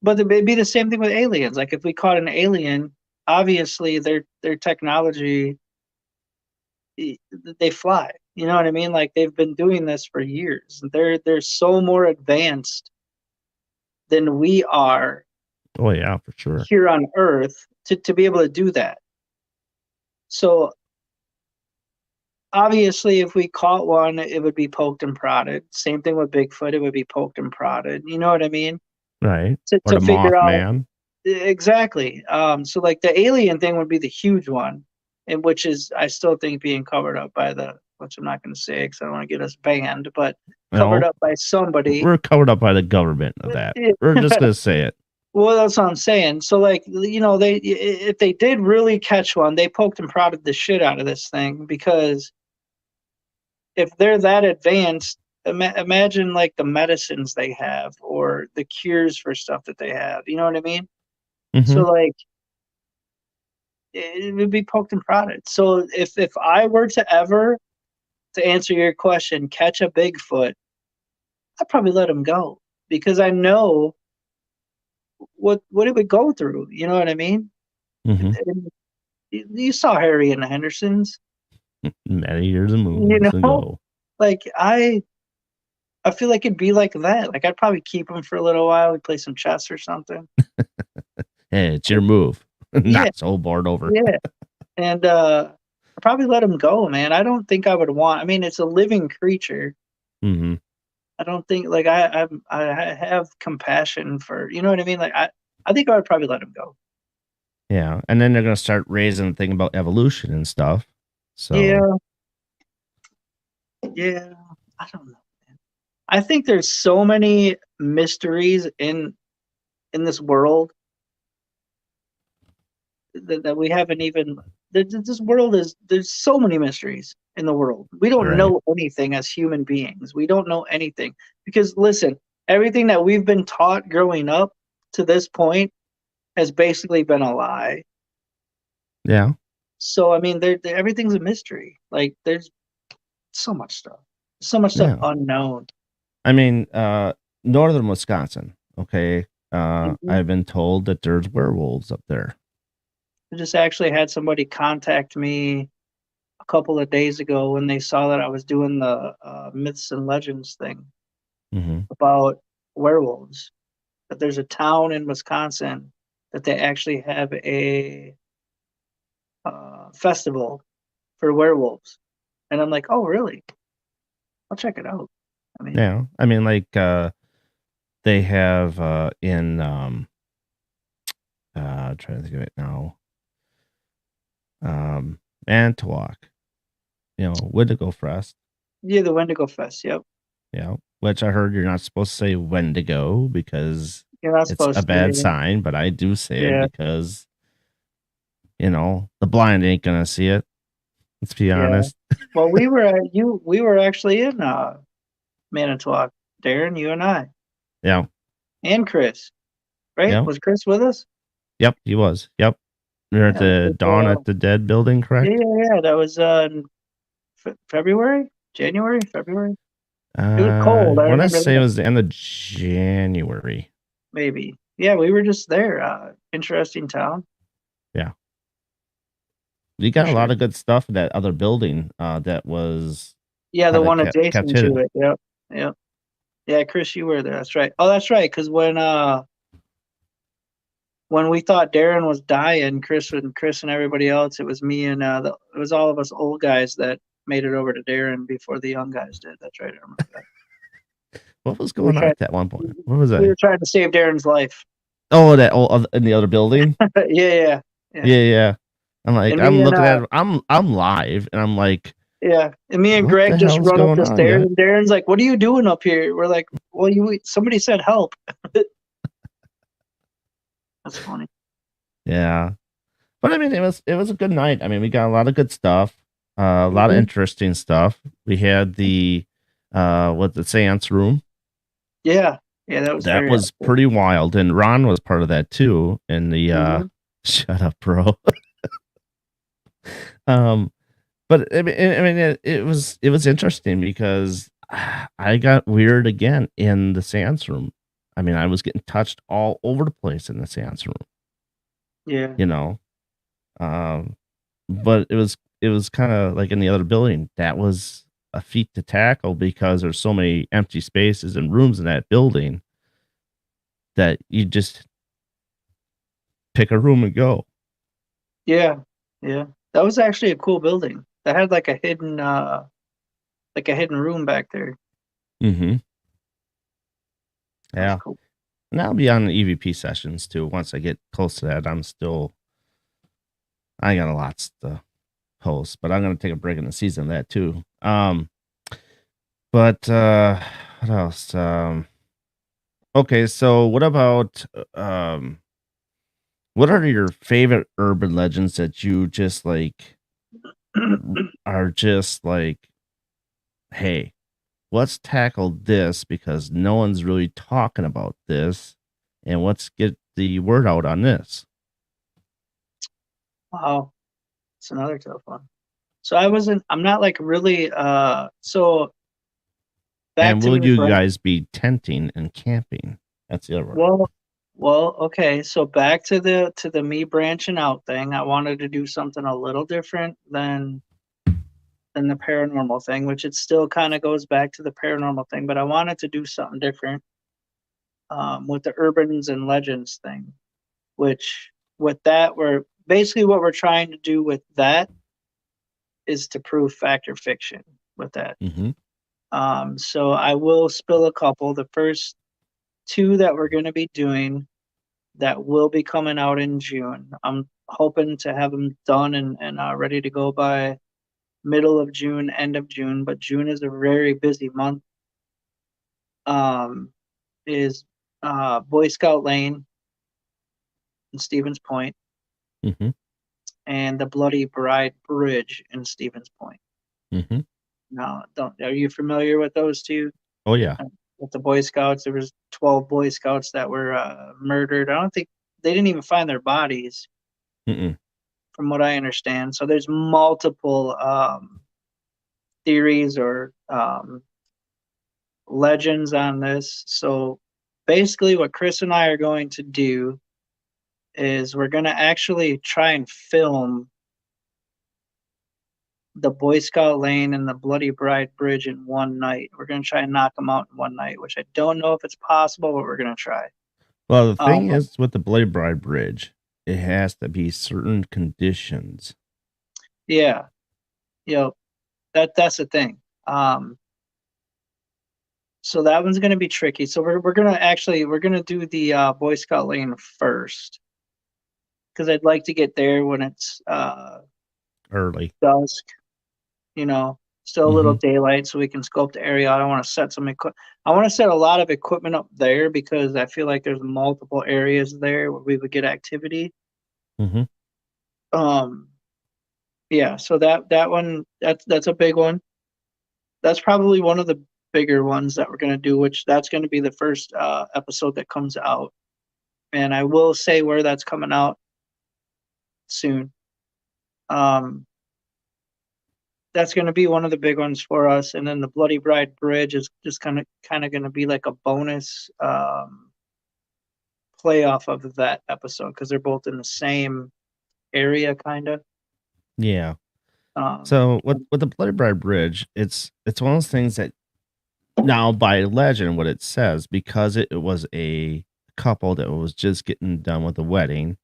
but it'd be the same thing with aliens. Like, if we caught an alien, obviously their technology, eh, they fly. You know what I mean? Like, they've been doing this for years. They're so more advanced than we are Oh yeah, for sure. here on Earth to be able to do that. So obviously, if we caught one, it would be poked and prodded. Same thing with Bigfoot; it would be poked and prodded. You know what I mean? Right. To Or to the figure out Mothman. exactly. So like the alien thing would be the huge one, and which is I still think being covered up by the which I'm not going to say because I don't want to get us banned, but covered No, up by somebody. we're covered up by the government of that. We're just gonna say it. Well, that's what I'm saying. So, like, they if they did really catch one, they poked and prodded the shit out of this thing because if they're that advanced, imagine like the medicines they have or the cures for stuff that they have. You know what I mean? So, Hmm. like, it would be poked and prodded. So, if I were to ever, to answer your question, catch a Bigfoot, I'd probably let him go because I know what it would go through. You know what I mean? Hmm. And you saw Harry and the Hendersons. Many years and You moons know, ago. like I feel like it'd be like that. Like I'd probably keep him for a little while. We'd play some chess or something. Hey, it's your move. Yeah, Not so bored over. yeah. And I'd probably let him go, man. I don't think I would want. I mean, it's a living creature. Hmm. I don't think like I have compassion for you know what I mean. Like I think I would probably let him go. Yeah. And then they're gonna start raising the thing about evolution and stuff. So Yeah, yeah. I don't know. I think there's so many mysteries in this world that we haven't even this world is there's so many mysteries in the world. We don't right. know anything as human beings. We don't know anything because listen, everything that we've been taught growing up to this point has basically been a lie. Yeah. So I mean, everything's a mystery. Like there's so much stuff Yeah. unknown. I mean, northern Wisconsin. Okay. Mhm. I've been told that there's werewolves up there. I just actually had somebody contact me a couple of days ago when they saw that I was doing the myths and legends thing Hmm. about werewolves. That there's a town in Wisconsin that they actually have a festival for werewolves, and I'm like, oh really? I'll check it out. I mean, Yeah. I mean, like, they have in Trying to think of it now. Manitowoc, Wendigo Fest. Yeah, the Wendigo Fest. Yep. Yeah, which I heard you're not supposed to say Wendigo because You're not it's a supposed bad to. sign, but I do say it Yeah. because the blind ain't gonna see it. Let's be Yeah. honest. Well, we were actually in Manitowoc, Darren, you and I, Yeah, and Chris, right? yeah, Was Chris with us? yep, he was. Yep, you're at Yeah, we the did, Dawn at the Dead building, yeah, correct? yeah, yeah. That was in February, January, February. It was cold. I I want to remember say it that. was the end of January. Maybe. Yeah, we were just there. Interesting town Yeah, we for got a sure. lot of good stuff in that other building. That was Yeah, the kind of one kept adjacent to hidden. it. Yep. Yep. Yeah, Chris, you were there. That's right. Oh, that's right. Because when we thought Darren was dying, Chris and everybody else, it was me and it was all of us old guys that made it over to Darren before the young guys did. That's right. I remember that. What was We were going on trying at that one point? What was we I? were trying to save Darren's life. Oh, that in the other building. Yeah, yeah, yeah. Yeah, yeah. I'm like, And me I'm and looking at it. I'm live, and I'm like, yeah, and me and what Greg the just hell's run up going the on, stairs, guy? and Darren's like, "What are you doing up here?" We're like, "Well, somebody said help." That's funny. Yeah, but I mean, it was a good night. I mean, we got a lot of good stuff, a lot of Hmm. interesting stuff. We had the seance room. Yeah, yeah, that was That very was helpful. pretty wild, and Ron was part of that too. And the Hmm. shut up, bro. um, but I mean, it was interesting because I got weird again in the seance room. I mean, I was getting touched all over the place in the seance room, Yeah, you know. Um, but it was kind of like in the other building. That was a feat to tackle because there's so many empty spaces and rooms in that building that you just pick a room and go. yeah, yeah. That was actually a cool building. That had like a hidden room back there. Mm-hmm. That was Yeah. cool. And I'll be on the EVP sessions too. Once I get close to that, I got a lot to post, but I'm gonna take a break in the season of that too. But what else? Okay, so what about what are your favorite urban legends that you just like are just like, hey, let's tackle this because no one's really talking about this, and let's get the word out on this. Wow, it's another tough one. So I'm not like really so back And to will me, you Brent. guys be tenting and camping? That's the other one. Well, okay. So back to the me branching out thing. I wanted to do something a little different than the paranormal thing, which it still kind of goes back to the paranormal thing, but I wanted to do something different with the urbans and legends thing. Which with that, we're basically what we're trying to do with that is to prove fact or fiction with that. Mm-hmm. So I will spill a couple. The first two that we're going to be doing that will be coming out in June. I'm hoping to have them done and ready to go by middle of June, end of June. But June is a very busy month. Um, is Boy Scout Lane in Stevens Point Mm-hmm. and the Bloody Bride Bridge in Stevens Point. Mm-hmm. Now, don't are you familiar with those two? Oh yeah. With the Boy Scouts, there was 12 Boy Scouts that were murdered. I don't think they didn't even find their bodies, Mm-mm. from what I understand. So there's multiple theories or legends on this. So basically, what Chris and I are going to do is we're going to actually try and film the Boy Scout Lane and the Bloody Bride Bridge in one night. We're going to try and knock them out in one night, which I don't know if it's possible, but we're going to try. Well, the thing Um, is with the Blade Bride Bridge, it has to be certain conditions. yeah, you know that's the thing. So that one's going to be tricky. So we're going to do the Boy Scout Lane first, because I'd like to get there when it's Early. dusk. You know, still a little Hmm. daylight, so we can scope the area out. I want to set some equipment. I want to set a lot of equipment up there because I feel like there's multiple areas there where we would get activity. Hmm. Um, yeah, so that one that's a big one. That's probably one of the bigger ones that we're gonna do, which that's gonna be the first episode that comes out. And I will say where that's coming out soon. Um, that's going to be one of the big ones for us. And then the Bloody Bride Bridge is just kind of going to be like a bonus play off of that episode because they're both in the same area, kind of. Yeah. Um, So with the Bloody Bride Bridge, it's one of those things that now by legend, what it says, because it was a couple that was just getting done with the wedding,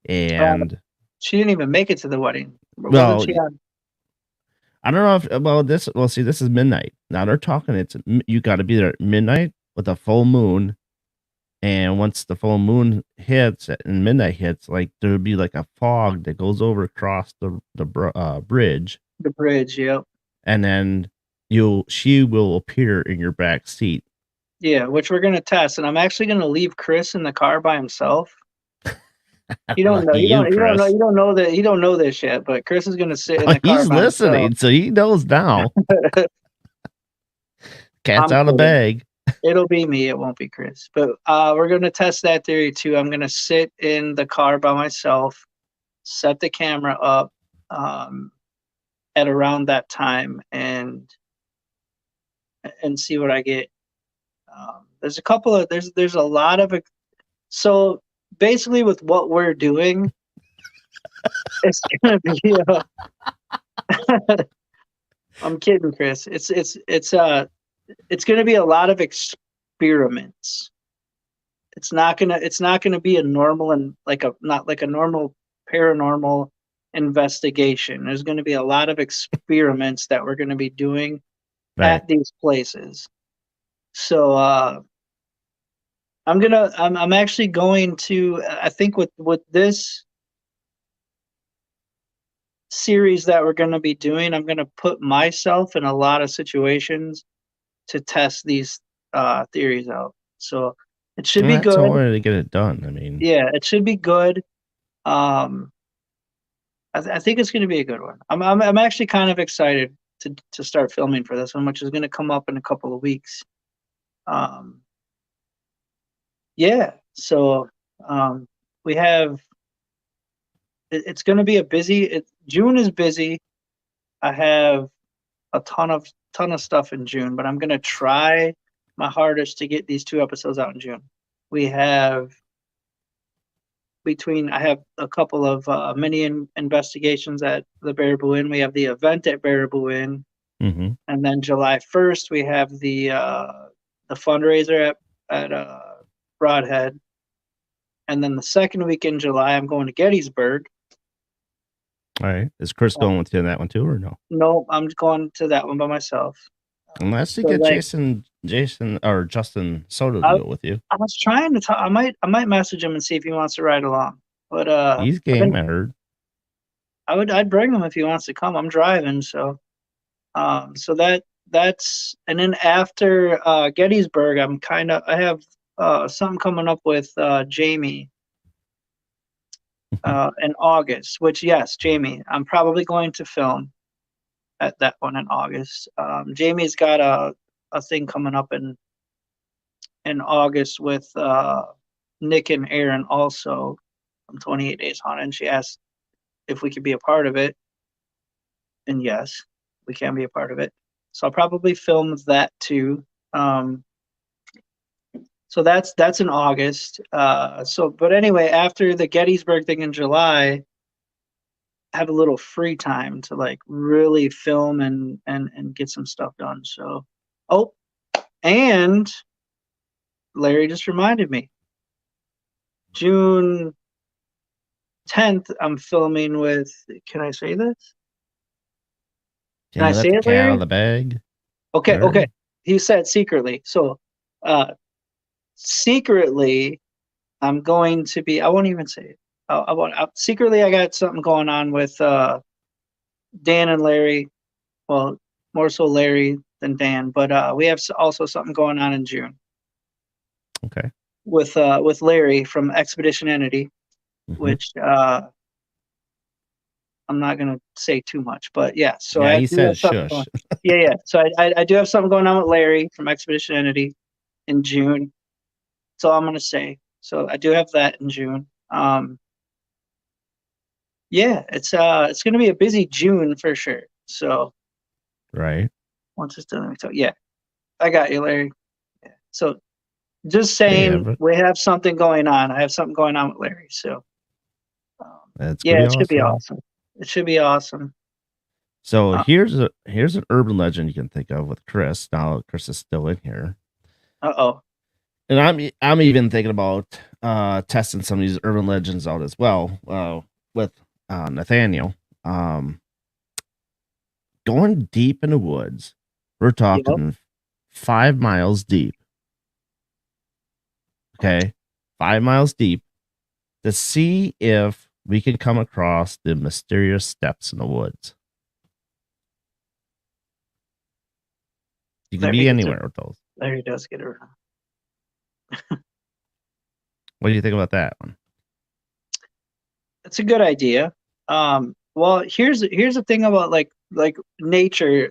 uh, and she didn't even make it to the wedding. Wasn't well, she on I don't know if see this is midnight. Now they're talking you got to be there at midnight with a full moon, and once the full moon hits and midnight hits, like there'll be like a fog that goes over across the bridge, the bridge? Yep. and then she will appear in your back seat. Yeah, which we're going to test. And I'm actually going to leave Chris in the car by himself. You don't know. Lucky you, Chris. You don't know this yet, but Chris is going to sit in Oh, the car he's by himself. listening, so he knows now. Cat's I'm out of the kidding. bag. It'll be me. It won't be Chris. But we're going to test that theory too. I'm going to sit in the car by myself, set the camera up um, at around that time, and see what I get. There's a couple of there's a lot of so basically with what we're doing, it's going to be. I'm kidding, Chris. It's going to be a lot of experiments. It's not gonna be a normal and like a not like a normal paranormal investigation. There's going to be a lot of experiments that we're going to be doing Right. at these places. So I'm actually going to I think with this series that we're going to be doing, I'm going to put myself in a lot of situations to test these theories out. So it should Well, be that's the good. only way to get it done. I mean, Yeah, it should be good. Um, I think it's going to be a good one. I'm actually kind of excited to start filming for this one, which is going to come up in a couple of weeks. Um, yeah, so we have. It's going to be a busy. June is busy. I have a ton of stuff in June, but I'm going to try my hardest to get these two episodes out in June. We have between I have a couple of mini investigations at the Baraboo Inn. We have the event at Baraboo Inn, hmm. and then July 1st we have the fundraiser at Broadhead, and then the second week in July I'm going to Gettysburg. All right. Is Chris Uh, going with you on that one too, or no? no, I'm going to that one by myself. Unless you So get like Jason or Justin Soto to I, go with you. I was trying to talk. I might message him and see if he wants to ride along. But He's I've game, been I heard. I'd bring him if he wants to come. I'm driving, so so that's and then after Gettysburg, I have something coming up with Jamie in August. Which yes, Jamie, I'm probably going to film at that one in August. Jamie's got a thing coming up in August with Nick and Aaron also from 28 Days Haunted, and she asked if we could be a part of it, and yes, we can be a part of it. So I'll probably film that too. Um, so that's in August. But anyway, after the Gettysburg thing in July, I have a little free time to like really film and get some stuff done. So, oh, and Larry just reminded me, June 10th, I'm filming with. Can I say this? Can Can I you say let the it, cat out of Larry? the bag? Okay, okay. Sure. He said secretly. So, uh, secretly, I'm going to be. I won't even say it. secretly I got something going on with Dan and Larry. Well, more so Larry than Dan, but we have also something going on in June Okay. with Larry from Expedition Entity, Hmm. which I'm not gonna say too much, but yeah. So Yeah, I he do have said something going. shush. Yeah, yeah. So I do have something going on with Larry from Expedition Entity in June. That's all I'm gonna say. So I do have that in June. Yeah, it's gonna be a busy June for sure. So Right. once it's done, let me tell yeah, I got you, Larry. Yeah. So just Hey, saying Everett. we have something going on. I have something going on with Larry. So That's yeah, pretty it should be awesome. awesome. It should be awesome. So Uh here's an urban legend you can think of with Chris. Now Chris is still in here. oh. And I'm even thinking about testing some of these urban legends out as well. With Nathaniel. Um Going deep in the woods. We're Yep. talking 5 miles deep. Okay. 5 miles deep to see if we can come across the mysterious steps in the woods. You could Larry be gets it. anywhere with those. Larry does get it around. What do you think about that one? It's a good idea. Well, here's the thing about like nature,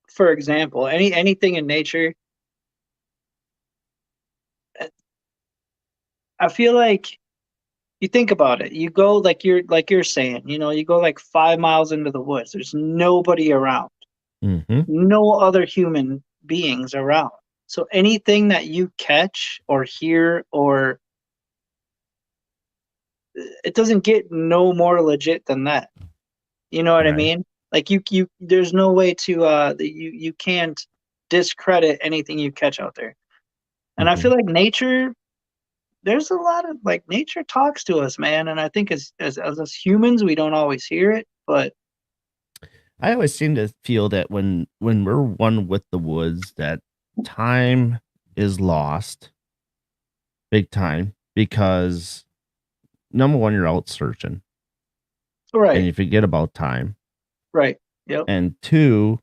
for example. Anything in nature, I feel like you think about it. You go like you're saying, you go like 5 miles into the woods. There's nobody around, Mm-hmm. no other human beings around. So anything that you catch or hear or it doesn't get no more legit than that. You know what I Right. mean? Like you there's no way to you can't discredit anything you catch out there. And I Mm-hmm. feel like nature there's a lot of like nature talks to us, man, and I think as us humans we don't always hear it, but I always seem to feel that when we're one with the woods, that time is lost big time because number one, you're out searching and right, you forget about time. right. Yep. And two,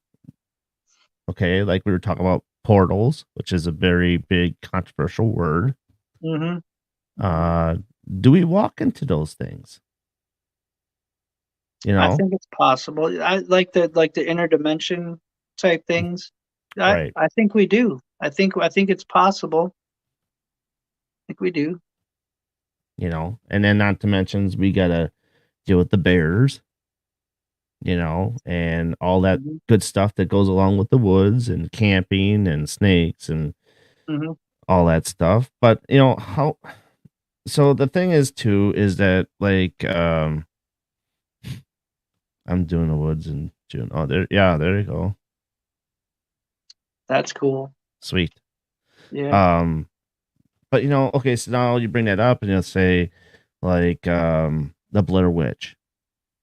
okay, like we were talking about portals, which is a very big controversial word. Mhm. Mhm. Uh, do we walk into those things? You I know? think it's possible. I like the interdimension type things. Right. I think we do. I think it's possible. I think we do. And then not to mention we gotta deal with the bears, and all that Mhm. good stuff that goes along with the woods and camping and snakes and Mhm. all that stuff. But how so the thing is too is that like I'm doing the woods in June. Oh there yeah, there you go. That's cool. Sweet. Yeah. Um but okay, so now you bring that up and you'll say like the Blair Witch.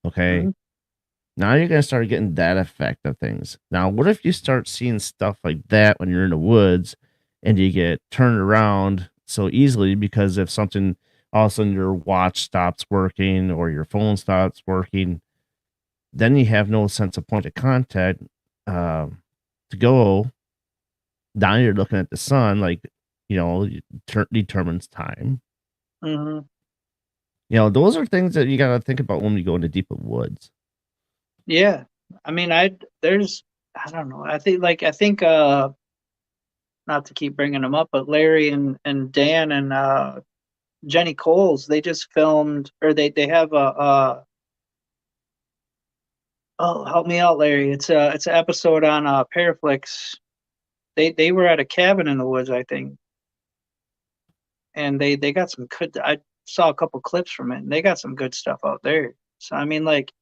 Okay. Mhm. Now you're gonna start getting that effect of things. Now, what if you start seeing stuff like that when you're in the woods and you get turned around so easily because if something all of a sudden your watch stops working or your phone stops working, then you have no sense of point of contact um, to go. Now you're looking at the sun, like determines time. Mhm. Those are things that you got to think about when you go into deep woods. Yeah. I mean, I don't know. I think not to keep bringing them up, but Larry and Dan and Jenny Coles, they just filmed or they have a oh, help me out, Larry. It's an episode on Paraflix. They were at a cabin in the woods, I think, and they got some good. I saw a couple clips from it, and they got some good stuff out there. So I mean, like,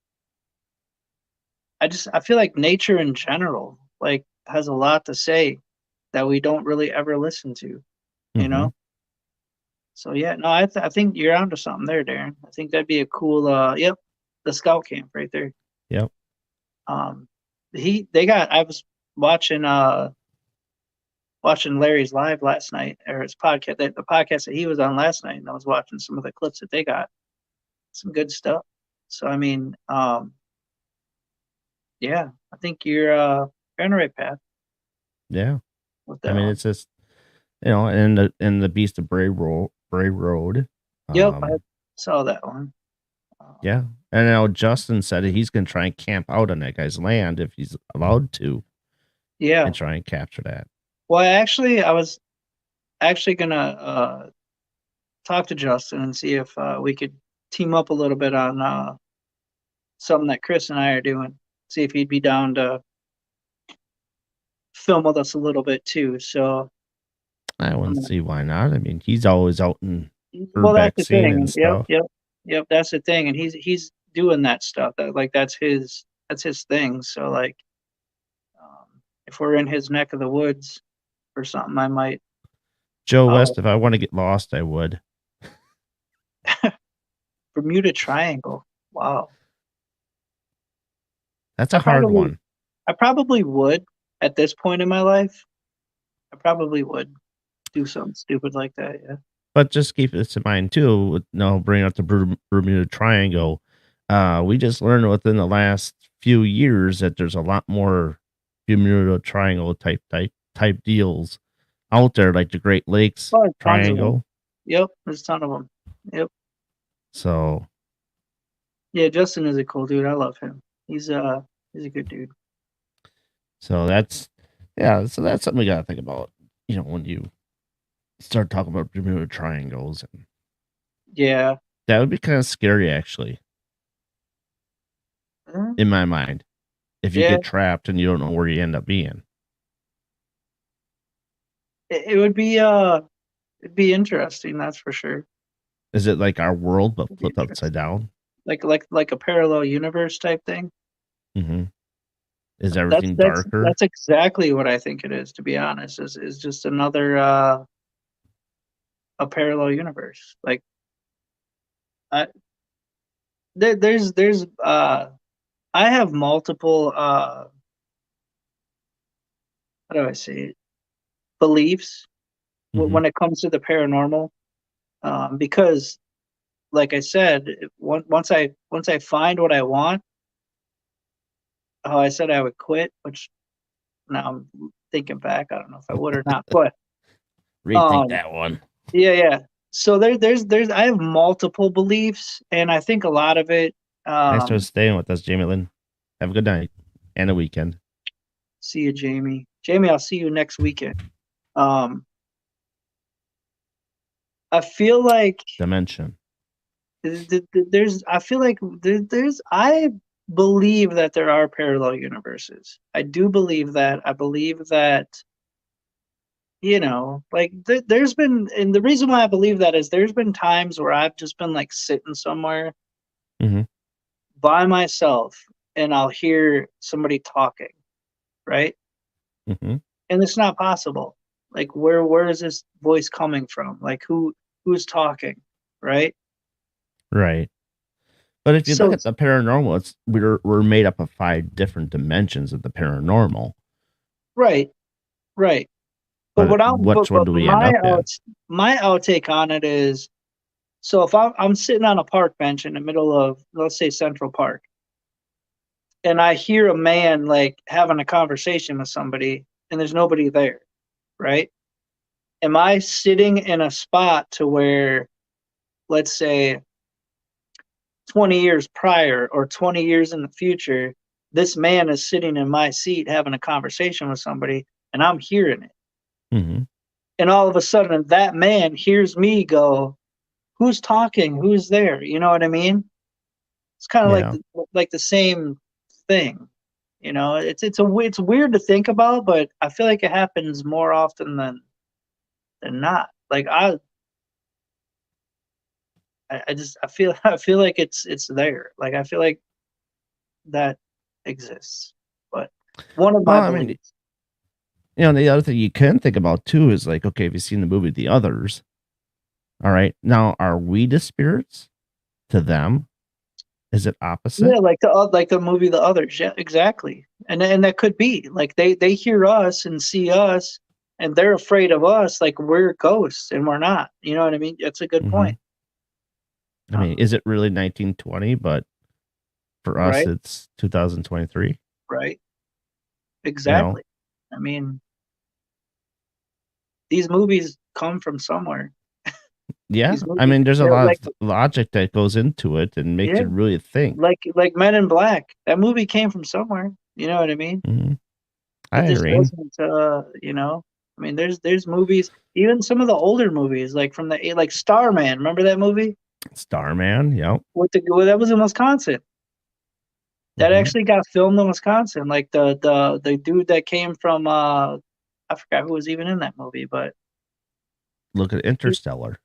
I feel like nature in general, like, has a lot to say that we don't really ever listen to, you Hmm. know? So yeah, no, I think you're onto something there, Darren. I think that'd be a cool yep, the scout camp right there. Yep. Um I was watching watching Larry's live last night or his podcast the podcast that he was on last night and I was watching some of the clips that they got. some good stuff. So I mean, yeah, I think you're on the right path Yeah. with I that mean, one. it's just, in the Beast of Bray Road. Yep, I Um, saw that one. Um, yeah. And now Justin said he's gonna try and camp out on that guy's land if he's allowed to yeah. and try and capture that. Well, I was actually gonna talk to Justin and see if we could team up a little bit on something that Chris and I are doing. See if he'd be down to film with us a little bit too. So, I I'm wouldn't gonna, see why not. I mean, he's always out in well, that's the urbexing and thing. Yep, stuff. yep, yep. That's the thing, and he's doing that stuff. That like that's his thing. So like, if we're in his neck of the woods or something, I might. Joe Oh, West, if I want to get lost, I would. Bermuda Triangle. Wow. That's I a hard probably one. I probably would at this point in my life. I probably would do something stupid like that. Yeah. But just keep this in mind too. Bring up the Bermuda Triangle. We just learned within the last few years that there's a lot more Bermuda Triangle type deals out there, like the Great Lakes Well, there's tons of them. Triangle. Yep, there's a ton of them. Yep. So, Yeah, Justin is a cool dude. I love him. He's a good dude. so that's yeah. So that's something we gotta think about. When you start talking about Bermuda Triangles, and Yeah. that would be kind of scary, actually, Uh, in my mind. If you Yeah, get trapped and you don't know where you end up being, it would be it'd be interesting, that's for sure. is it like our world but It'd be flipped upside interesting. down? Like a parallel universe type thing. Hmm. Is That's everything that's darker? that's exactly what I think it is, to be honest, is just another a parallel universe. Like I there's I have multiple how do I say it? Beliefs Hmm. when it comes to the paranormal. Because like I said, once I find what I want, how I said I would quit, which now I'm thinking back, I don't know if I would or not, but Rethink um, that one. yeah, yeah. So there's I have multiple beliefs, and I think a lot of it. Thanks for Um, staying with us, Jamie Lynn. Have a good night and a weekend. see you, Jamie. Jamie, I'll see you next weekend. Um, I feel like Dimension. there's I feel like there's I believe that there are parallel universes. I do believe that. I believe that like there's been, and the reason why I believe that is there's been times where I've just been like sitting somewhere Hmm. by myself and I'll hear somebody talking, right? Hmm. And it's not possible. Like where is this voice coming from? Like who's talking, right? Right. But if you look So at the paranormal, we're made up of 5 different dimensions of the paranormal. right, right. But But what I'm which one but do we end up in? my outtake on it is, so if I'm sitting on a park bench in the middle of, let's say, Central Park, and I hear a man like having a conversation with somebody and there's nobody there, right? Am I sitting in a spot to where, let's say, 20 years prior or 20 years in the future, this man is sitting in my seat having a conversation with somebody and I'm hearing it? Hmm. And all of a sudden that man hears me go, who's talking? Who's there? You know what I mean? It's kind of Yeah. like the same thing. It's weird to think about, but I feel like it happens more often than not. Like I just I feel like it's there. Like I feel like that exists. But one of Well, my I mean, beliefs. the other thing you can think about too is like, okay, if you've seen the movie The Others, all right, now are we the spirits to them? Is it Yeah, opposite? like the movie The Others. Yeah, exactly. And that could be like they hear us and see us and they're afraid of us like we're ghosts and we're not. You know what I mean? That's a good Hmm. point. I mean, is it really 1920? But for us, Right, it's 2023. right, You know, exactly. I mean, these movies come from somewhere. yeah. These I movies, mean, there's a they're lot like, of logic that goes into it and makes yeah, you really think. like Men in Black. That movie came from somewhere. You know what I mean? Mhm. I It just agree. wasn't, I mean, there's movies, even some of the older movies, like from like Starman. Remember that movie? Starman. Yep. Well, that was in Wisconsin. That Hmm. actually got filmed in Wisconsin. Like the dude that came from I forgot who was even in that movie, but Look at he, Interstellar.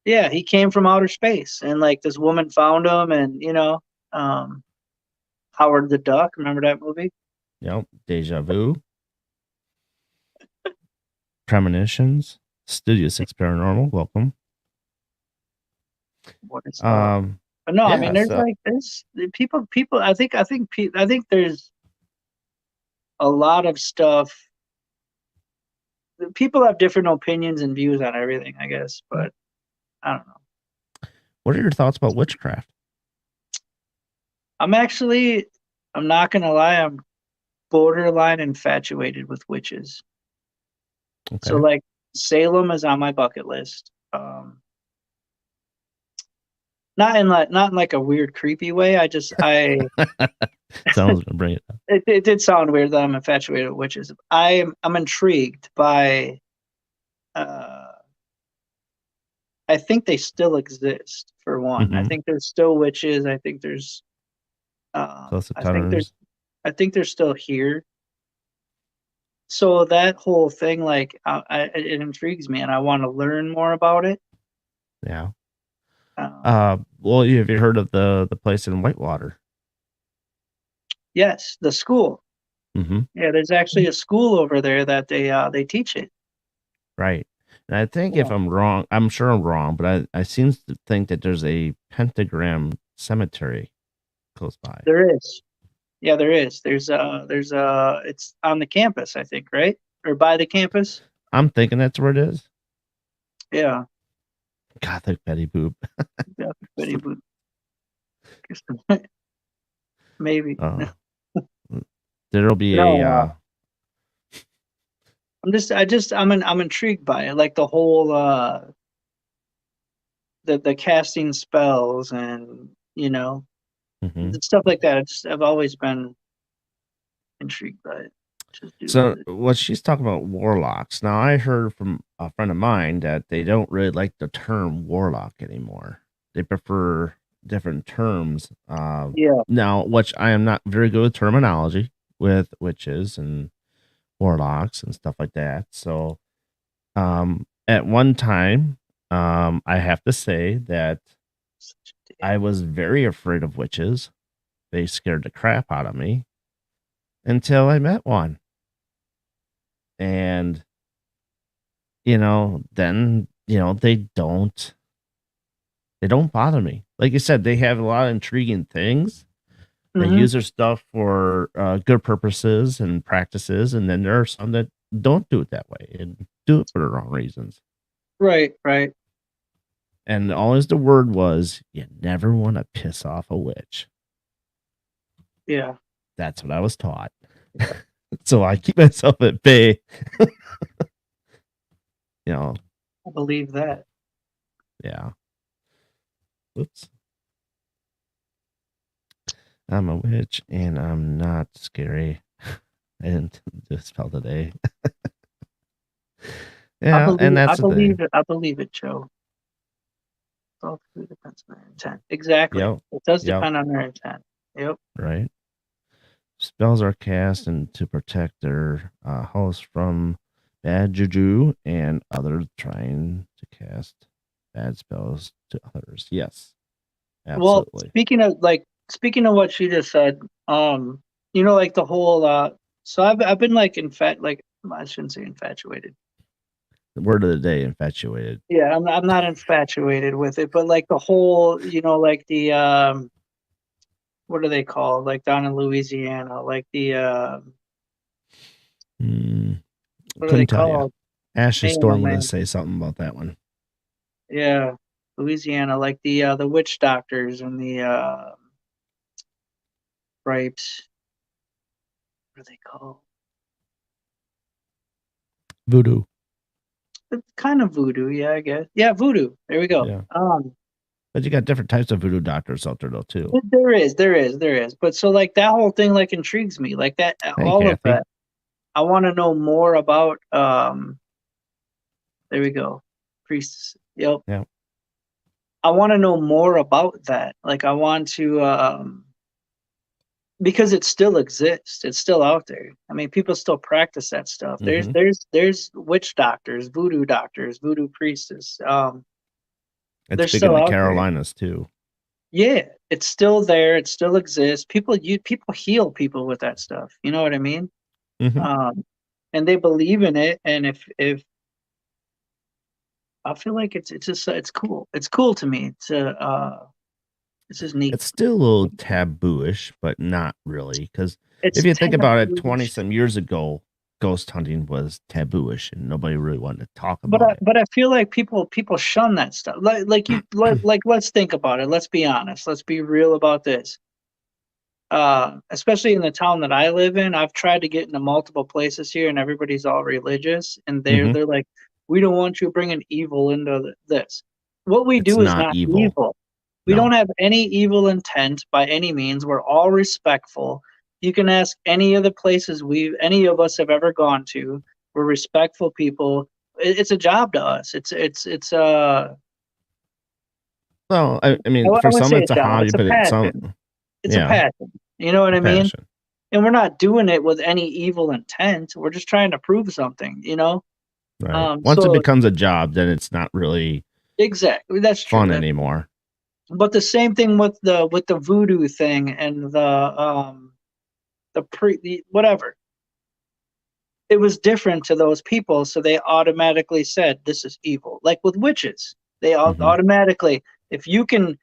yeah, he came from outer space, and like this woman found him, and um, Howard the Duck. Remember that movie? Yep. Deja Vu. Premonitions. Studio Six Paranormal. Welcome. What is Um. But no, I mean, Yeah. there's So like this people. I think there's a lot of stuff. People have different opinions and views on everything, I guess, but I don't know. what are your thoughts about witchcraft? I'm actually, I'm not gonna lie, I'm borderline infatuated with witches. So Okay. like Salem is on my bucket list. Not in like a weird creepy way. Someone's gonna bring it up. It did sound weird that I'm infatuated with witches. I'm intrigued by uh I think they still exist for one. I Mm-hmm. think there's still witches. Close I think they're encounters. I think they're still here. So that whole thing, like, it intrigues me, and I want to learn more about it. Yeah. Um, Well, have you heard of the place in Whitewater? yes, the school. Mm-hmm. Yeah, there's actually a school over there that they teach it. Right. And I think if Yeah, I'm wrong, I'm sure I'm wrong, but I seem to think that there's a pentagram cemetery close by. there is. Yeah, there is. It's on the campus, I think, right? Or by the campus. I'm thinking that's where it is. Yeah, Gothic Betty Boop. yeah, Betty Boop. Maybe. Uh, there'll be a No, I'm intrigued by it. Like the whole the casting spells and mhm. stuff like that. I've always been intrigued by it. Just due So to what she's talking about warlocks. Now I heard from a friend of mine that they don't really like the term warlock anymore. They prefer different terms. yeah, Now, which I am not very good with terminology with witches and warlocks and stuff like that. So, at one time, I have to say that such a dick. I was very afraid of witches. They scared the crap out of me until I met one. And, then, they don't bother me. Like you said, they have a lot of intriguing things. They Hmm. use their stuff for good purposes and practices, and then there are some that don't do it that way and do it for the wrong reasons. Right, right. And always the word was, you never want to piss off a witch. Yeah, That's what I was taught. So I keep myself at bay. You know, I believe that. yeah. Oops. I'm a witch and I'm not scary. I didn't do a spell today. Yeah, and that's the thing. I believe it, Joe. It all depends on their intent. Exactly. Yep. It does Yep. depend on their intent. Yep. Right. Spells are cast and to protect their host from bad juju and others trying to cast bad spells to others. Yes, Well, absolutely. speaking of what she just said, like the whole so I've been like I shouldn't say infatuated. The word of the day, infatuated. Yeah, I'm not infatuated with it, but like the whole, like the what are they called? Like down in Louisiana, like the Hmm, what are they couldn't tell you. called? Ashley Man, oh Storm going to man. say something about that one. Yeah. Louisiana, like the witch doctors and the right, what are they called? Voodoo. It's kind of voodoo, yeah, I guess. Yeah, voodoo. There we go. Yeah. But you got different types of voodoo doctors out there though too. There is. But so like that whole thing like intrigues me. Like that, Hey all of Kathy. that. I want to know more about. There we go. Priests. Yep. Yeah. I want to know more about that. Like I want to because it still exists. It's still out there. I mean, people still practice that stuff. There's Mm-hmm. there's there's witch doctors, voodoo priestess. It's They're big in still the out there. Carolinas too. Yeah, it's still there. It still exists. People heal people with that stuff. You know what I mean? Mm-hmm. Um, and they believe in it. And if I feel like it's just it's cool. It's cool to me. It's just neat. It's still a little taboo-ish, but not really. Because if It's you think about it, taboo, 20 some years ago, ghost hunting was taboo-ish and nobody really wanted to talk but about it. I feel like people shun that stuff. Like let's think about it. Let's be honest. Let's be real about this. Especially in the town that I live in, I've tried to get into multiple places here, and everybody's all religious, and they're Mm-hmm. they're like, we don't want you bringing evil into this. What we It's do is not not evil. evil. We don't No. have any evil intent by any means. We're all respectful. You can ask any of the places any of us have ever gone to. We're respectful people. It's a job to us. It's Well, I mean, I for would some say a it's a job. hobby, It's a but it's some, passion. It's a yeah, passion. You know what a I mean? passion. And we're not doing it with any evil intent. We're just trying to prove something, you know? Right. Once it So becomes a job, then it's not really exactly, that's true. fun anymore. But the same thing with the voodoo thing and the whatever. It was different to those people, so they automatically said this is evil. Like with witches, they Hmm. automatically if you can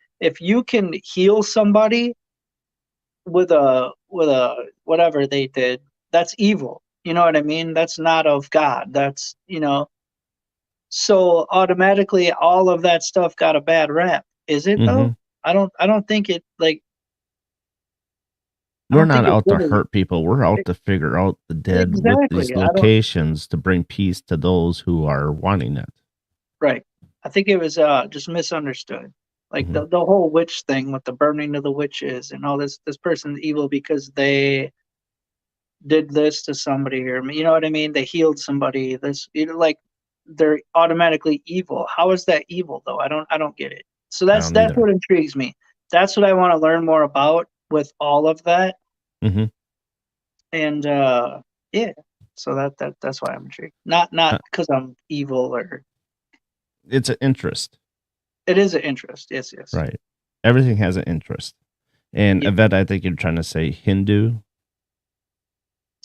heal somebody with a whatever they did, that's evil. You know what I mean? That's not of God. So automatically all of that stuff got a bad rap. Is it though? Hmm. I don't think it like I We're don't not think it out to really hurt people. We're out e- to figure out the dead with these exactly. I don't locations to bring peace to those who are wanting it. right. I think it was just misunderstood. Like Hmm. the whole witch thing with the burning of the witches and all this person's evil because they did this to somebody or you know what I mean? They healed somebody. Like they're automatically evil. How is that evil though? I don't get it. So I that's don't that's either. what intrigues me. That's what I want to learn more about with all of that. Hmm. And yeah. So that's why I'm intrigued. Not because I'm evil or It's an interest, it is an interest. Yes, yes. right? Everything has an interest. And Yeah. Yvette, I think you're trying to say Hindu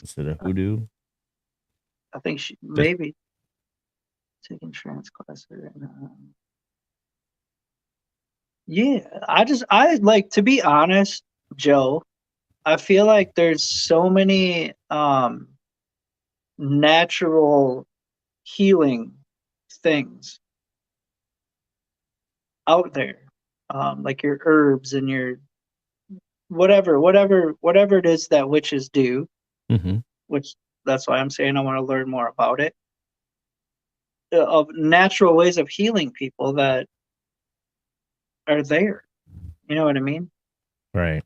instead of hoodoo. I think she Just maybe taking trans class. Yeah, I like to be honest, Joe. I feel like there's so many natural healing things out there, like your herbs and your whatever it is that witches do. hmm. Which that's why I'm saying I want to learn more about it. Of natural ways of healing people that are there. You know what I mean? Right.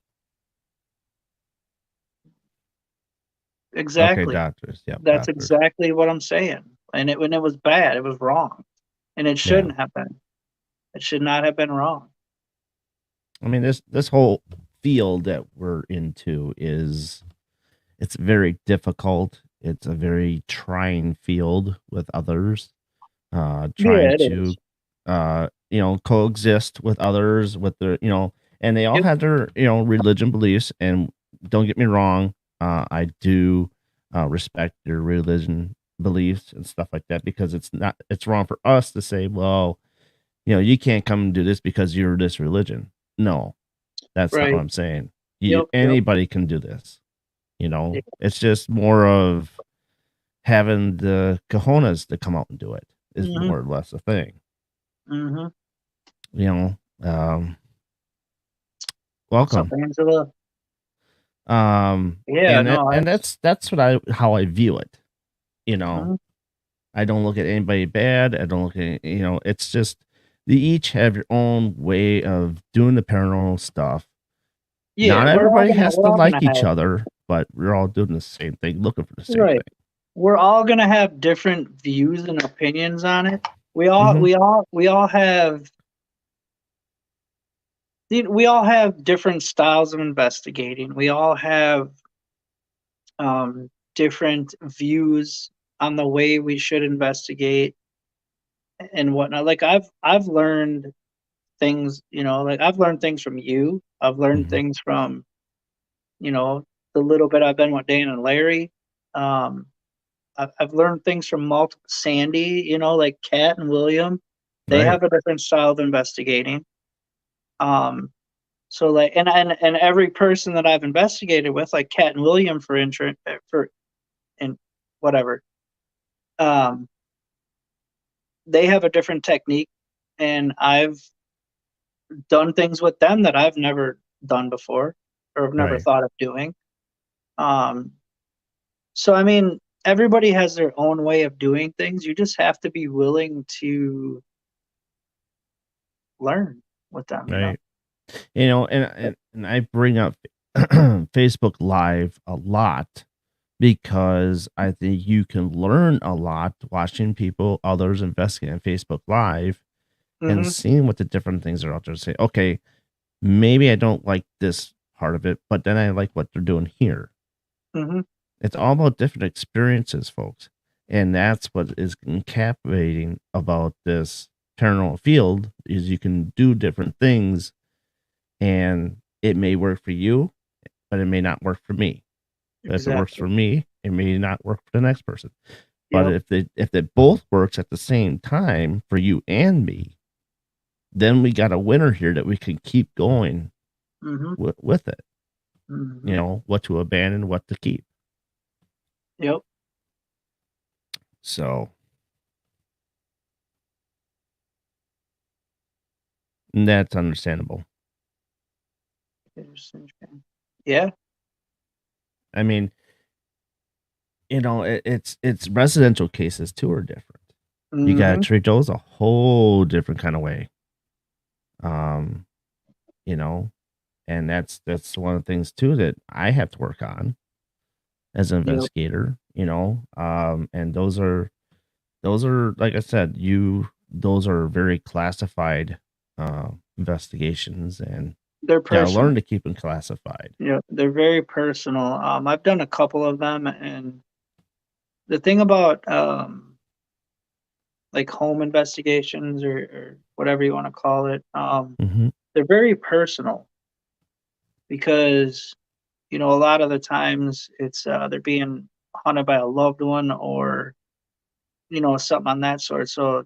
Okay, Exactly. doctors. Yep, That's doctors. exactly what I'm saying. And when it was bad, it was wrong, and it Yeah. shouldn't have been. It should not have been wrong. I mean, this whole field that we're into is it's very difficult. It's a very trying field with others, Yeah, trying it to, is. coexist with others with their, and they all Yep. have their, religion beliefs. And don't get me wrong, I do respect their religion beliefs and stuff like that because it's wrong for us to say, well, you can't come and do this because you're this religion. No, that's not what Right. I'm saying. Yep. Yep. Anybody can do this. Yeah. It's just more of having the cojones to come out and do it is Mhm. more or less a thing. Mhm. you know, What's up, welcome. Angela? Yeah, And no, that's what I how I view it. You know, mhm. I don't look at anybody bad. I don't look at, it's just they each have your own way of doing the paranormal stuff. Yeah, Not everybody has we're to all gonna like each have other, but we're all doing the same thing, looking for the same right. thing. We're all gonna have different views and opinions on it. Mhm. We all have we all have different styles of investigating. We all have different views on the way we should investigate and whatnot. Like I've learned things, like I've learned things from you. I've learned Mhm. things from, you know, the little bit I've been with Dan and Larry. Um, I've learned things from multiple Sandy, like Kat and William. They Right. have a different style of investigating. Um, so like, and every person that I've investigated with, like Kat and William, for and whatever, um, they have a different technique, and I've done things with them that I've never done before or have never Right. thought of doing. Um, so I mean, everybody has their own way of doing things. You just have to be willing to learn with them. Right. And I bring up Facebook Live a lot because I think you can learn a lot watching people, others investigate on Facebook Live and Mhm, seeing what the different things are out there. Say, okay, maybe I don't like this part of it, but then I like what they're doing here. mhm, It's all about different experiences, folks. And that's what is captivating about this paranormal field is you can do different things and it may work for you, but it may not work for me. But if it works exactly. for me, it may not work for the next person. But Yep, if it both works at the same time for you and me, then we got a winner here that we can keep going mhm, with it. mhm, What to abandon, what to keep. yep. So that's understandable. Yeah, I mean, it's residential cases too are different. You got to mhm, treat those a whole different kind of way. Um, you know, and that's one of the things too that I have to work on as an yep. investigator. And those are like I said, those are very classified investigations, and They're you gotta personal. learn to keep them classified. Yeah, they're very personal. I've done a couple of them, and the thing about like home investigations or whatever you want to call it, Hmm. they're very personal because a lot of the times it's they're being hunted by a loved one or something on that sort. So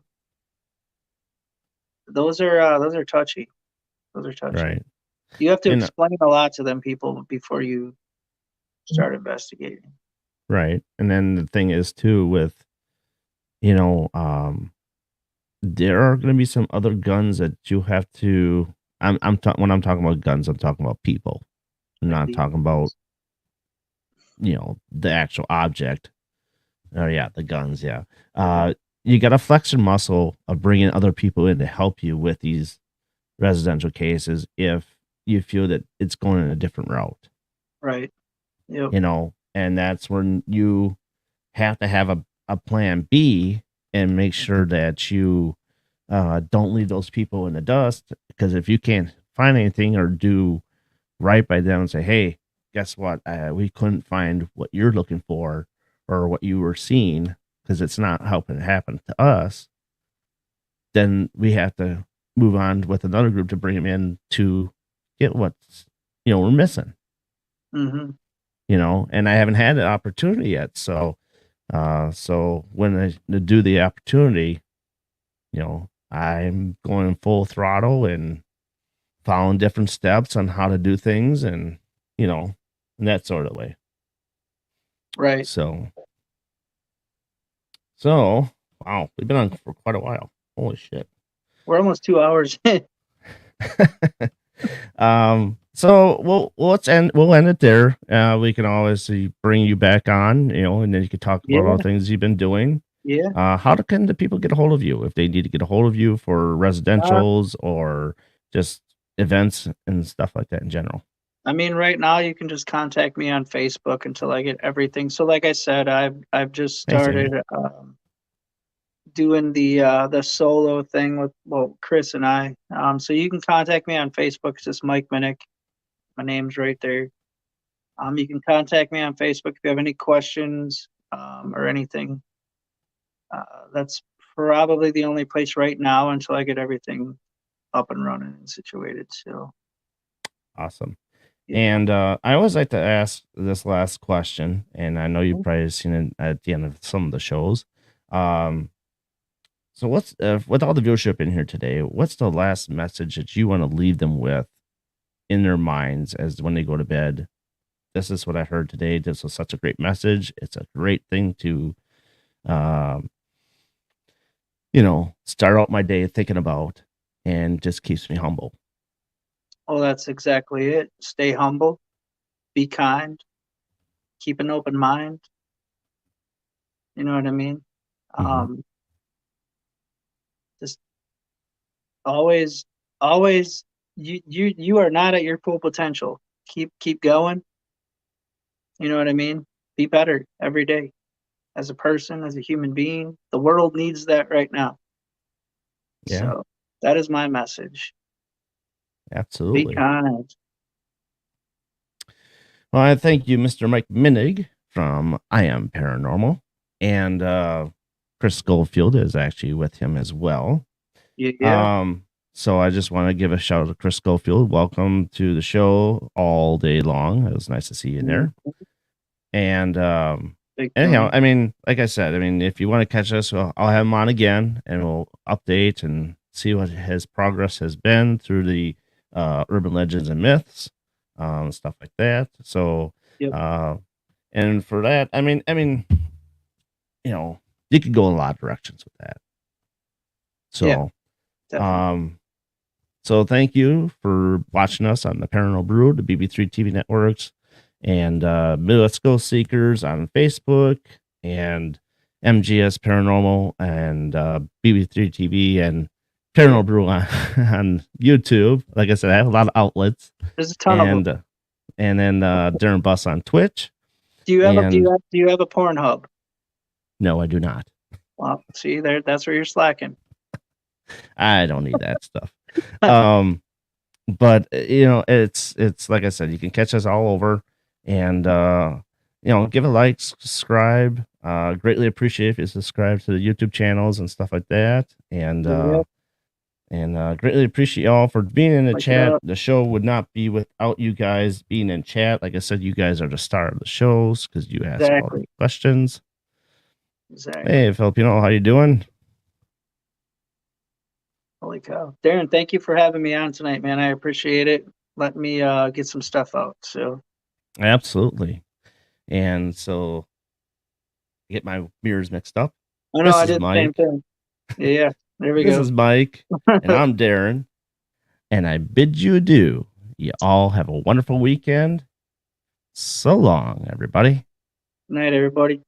those are touchy. Those are touchy. Right. You have to And explain a lot to them people before you start investigating. right. And then the thing is too with, you know, there are gonna be some other guns that you have to when I'm talking about guns, I'm talking about people. I'm Like not the talking about, the actual object. Oh yeah, the guns, yeah. right, You gotta flex your muscle of bringing other people in to help you with these residential cases if you feel that it's going in a different route, right, yep, and that's when you have to have a plan B and make sure that you don't leave those people in the dust. Because if you can't find anything or do right by them and say, hey, guess what? We couldn't find what you're looking for or what you were seeing because it's not helping happen to us, then we have to move on with another group to bring them in to get what's we're missing, mhm, and I haven't had the opportunity yet. So when I do the opportunity, I'm going full throttle and following different steps on how to do things and, you know, in that sort of way. right. So, wow, we've been on for quite a while. Holy shit. We're almost 2 hours in. So we'll end it there. We can always bring you back on, and then you can talk about all Yeah, the things you've been doing. yeah. Can the people get a hold of you if they need to get a hold of you for Uh, residentials or just events and stuff like that in general? I mean, right now you can just contact me on Facebook until I get everything. So, like I said, I've just Hey, same started here. doing the solo thing with Chris and I. So you can contact me on Facebook. It's just Mike Minnick. My name's right there. You can contact me on Facebook if you have any questions or anything. That's probably the only place right now until I get everything up and running and situated. So Awesome. yeah. And I always like to ask this last question, and I know you've probably seen it at the end of some of the shows. Um, so, what's with all the viewership in here today? What's the last message that you want to leave them with in their minds as when they go to bed? This is what I heard today. This was such a great message. It's a great thing to, um, start out my day thinking about, and just keeps me humble. Well, that's exactly it. Stay humble, be kind, keep an open mind. You know what I mean? Hmm. Um, just always, always, you are not at your full potential. Keep going. You know what I mean? Be better every day as a person, as a human being. The world needs that right now. Yeah, So that is my message. Be absolutely. kind. Well, I thank you, Mr. Mike Minig from I Am Paranormal. And Chris Schofield is actually with him as well. Yeah, yeah. Um, so I just want to give a shout out to Chris Schofield. Welcome to the show all day long. It was nice to see you Mhm. there. And Big anyhow, time. I mean, like I said, I mean, if you want to catch us, I'll have him on again and we'll update and see what his progress has been through the urban legends and myths, stuff like that. So, Yep. uh, and for that, you know, you could go in a lot of directions with that. Yeah, So, definitely. um, so thank you for watching us on the Paranormal Brew, the BB3 TV networks, and Let's Go Seekers on Facebook, and MGS Paranormal, and BB3 TV, and Yeah. Paranormal Brew on, on YouTube. Like I said, I have a lot of outlets, There's a ton of them. and then Darren Buss on Twitch. Do And you have a Pornhub? no, I do not. Well, see there, that's where you're slacking. I don't need that stuff. Um, but it's like I said, you can catch us all over, and give a like, subscribe. Greatly appreciate if you subscribe to the YouTube channels and stuff like that, Yeah, and greatly appreciate y'all for being in the like it chat. up. The show would not be without you guys being in chat. Like I said, you guys are the star of the shows because you ask all the Exactly. questions. Exactly. Hey Filipino, how you doing? Holy cow. Darren, thank you for having me on tonight, man. I appreciate it. Let me get some stuff out. So Absolutely. And so get my mirrors mixed up. I know This I is did the same Mike. thing. Yeah, there we This go. is Mike, and I'm Darren, and I bid you adieu. You all have a wonderful weekend. So long, everybody. Night, everybody.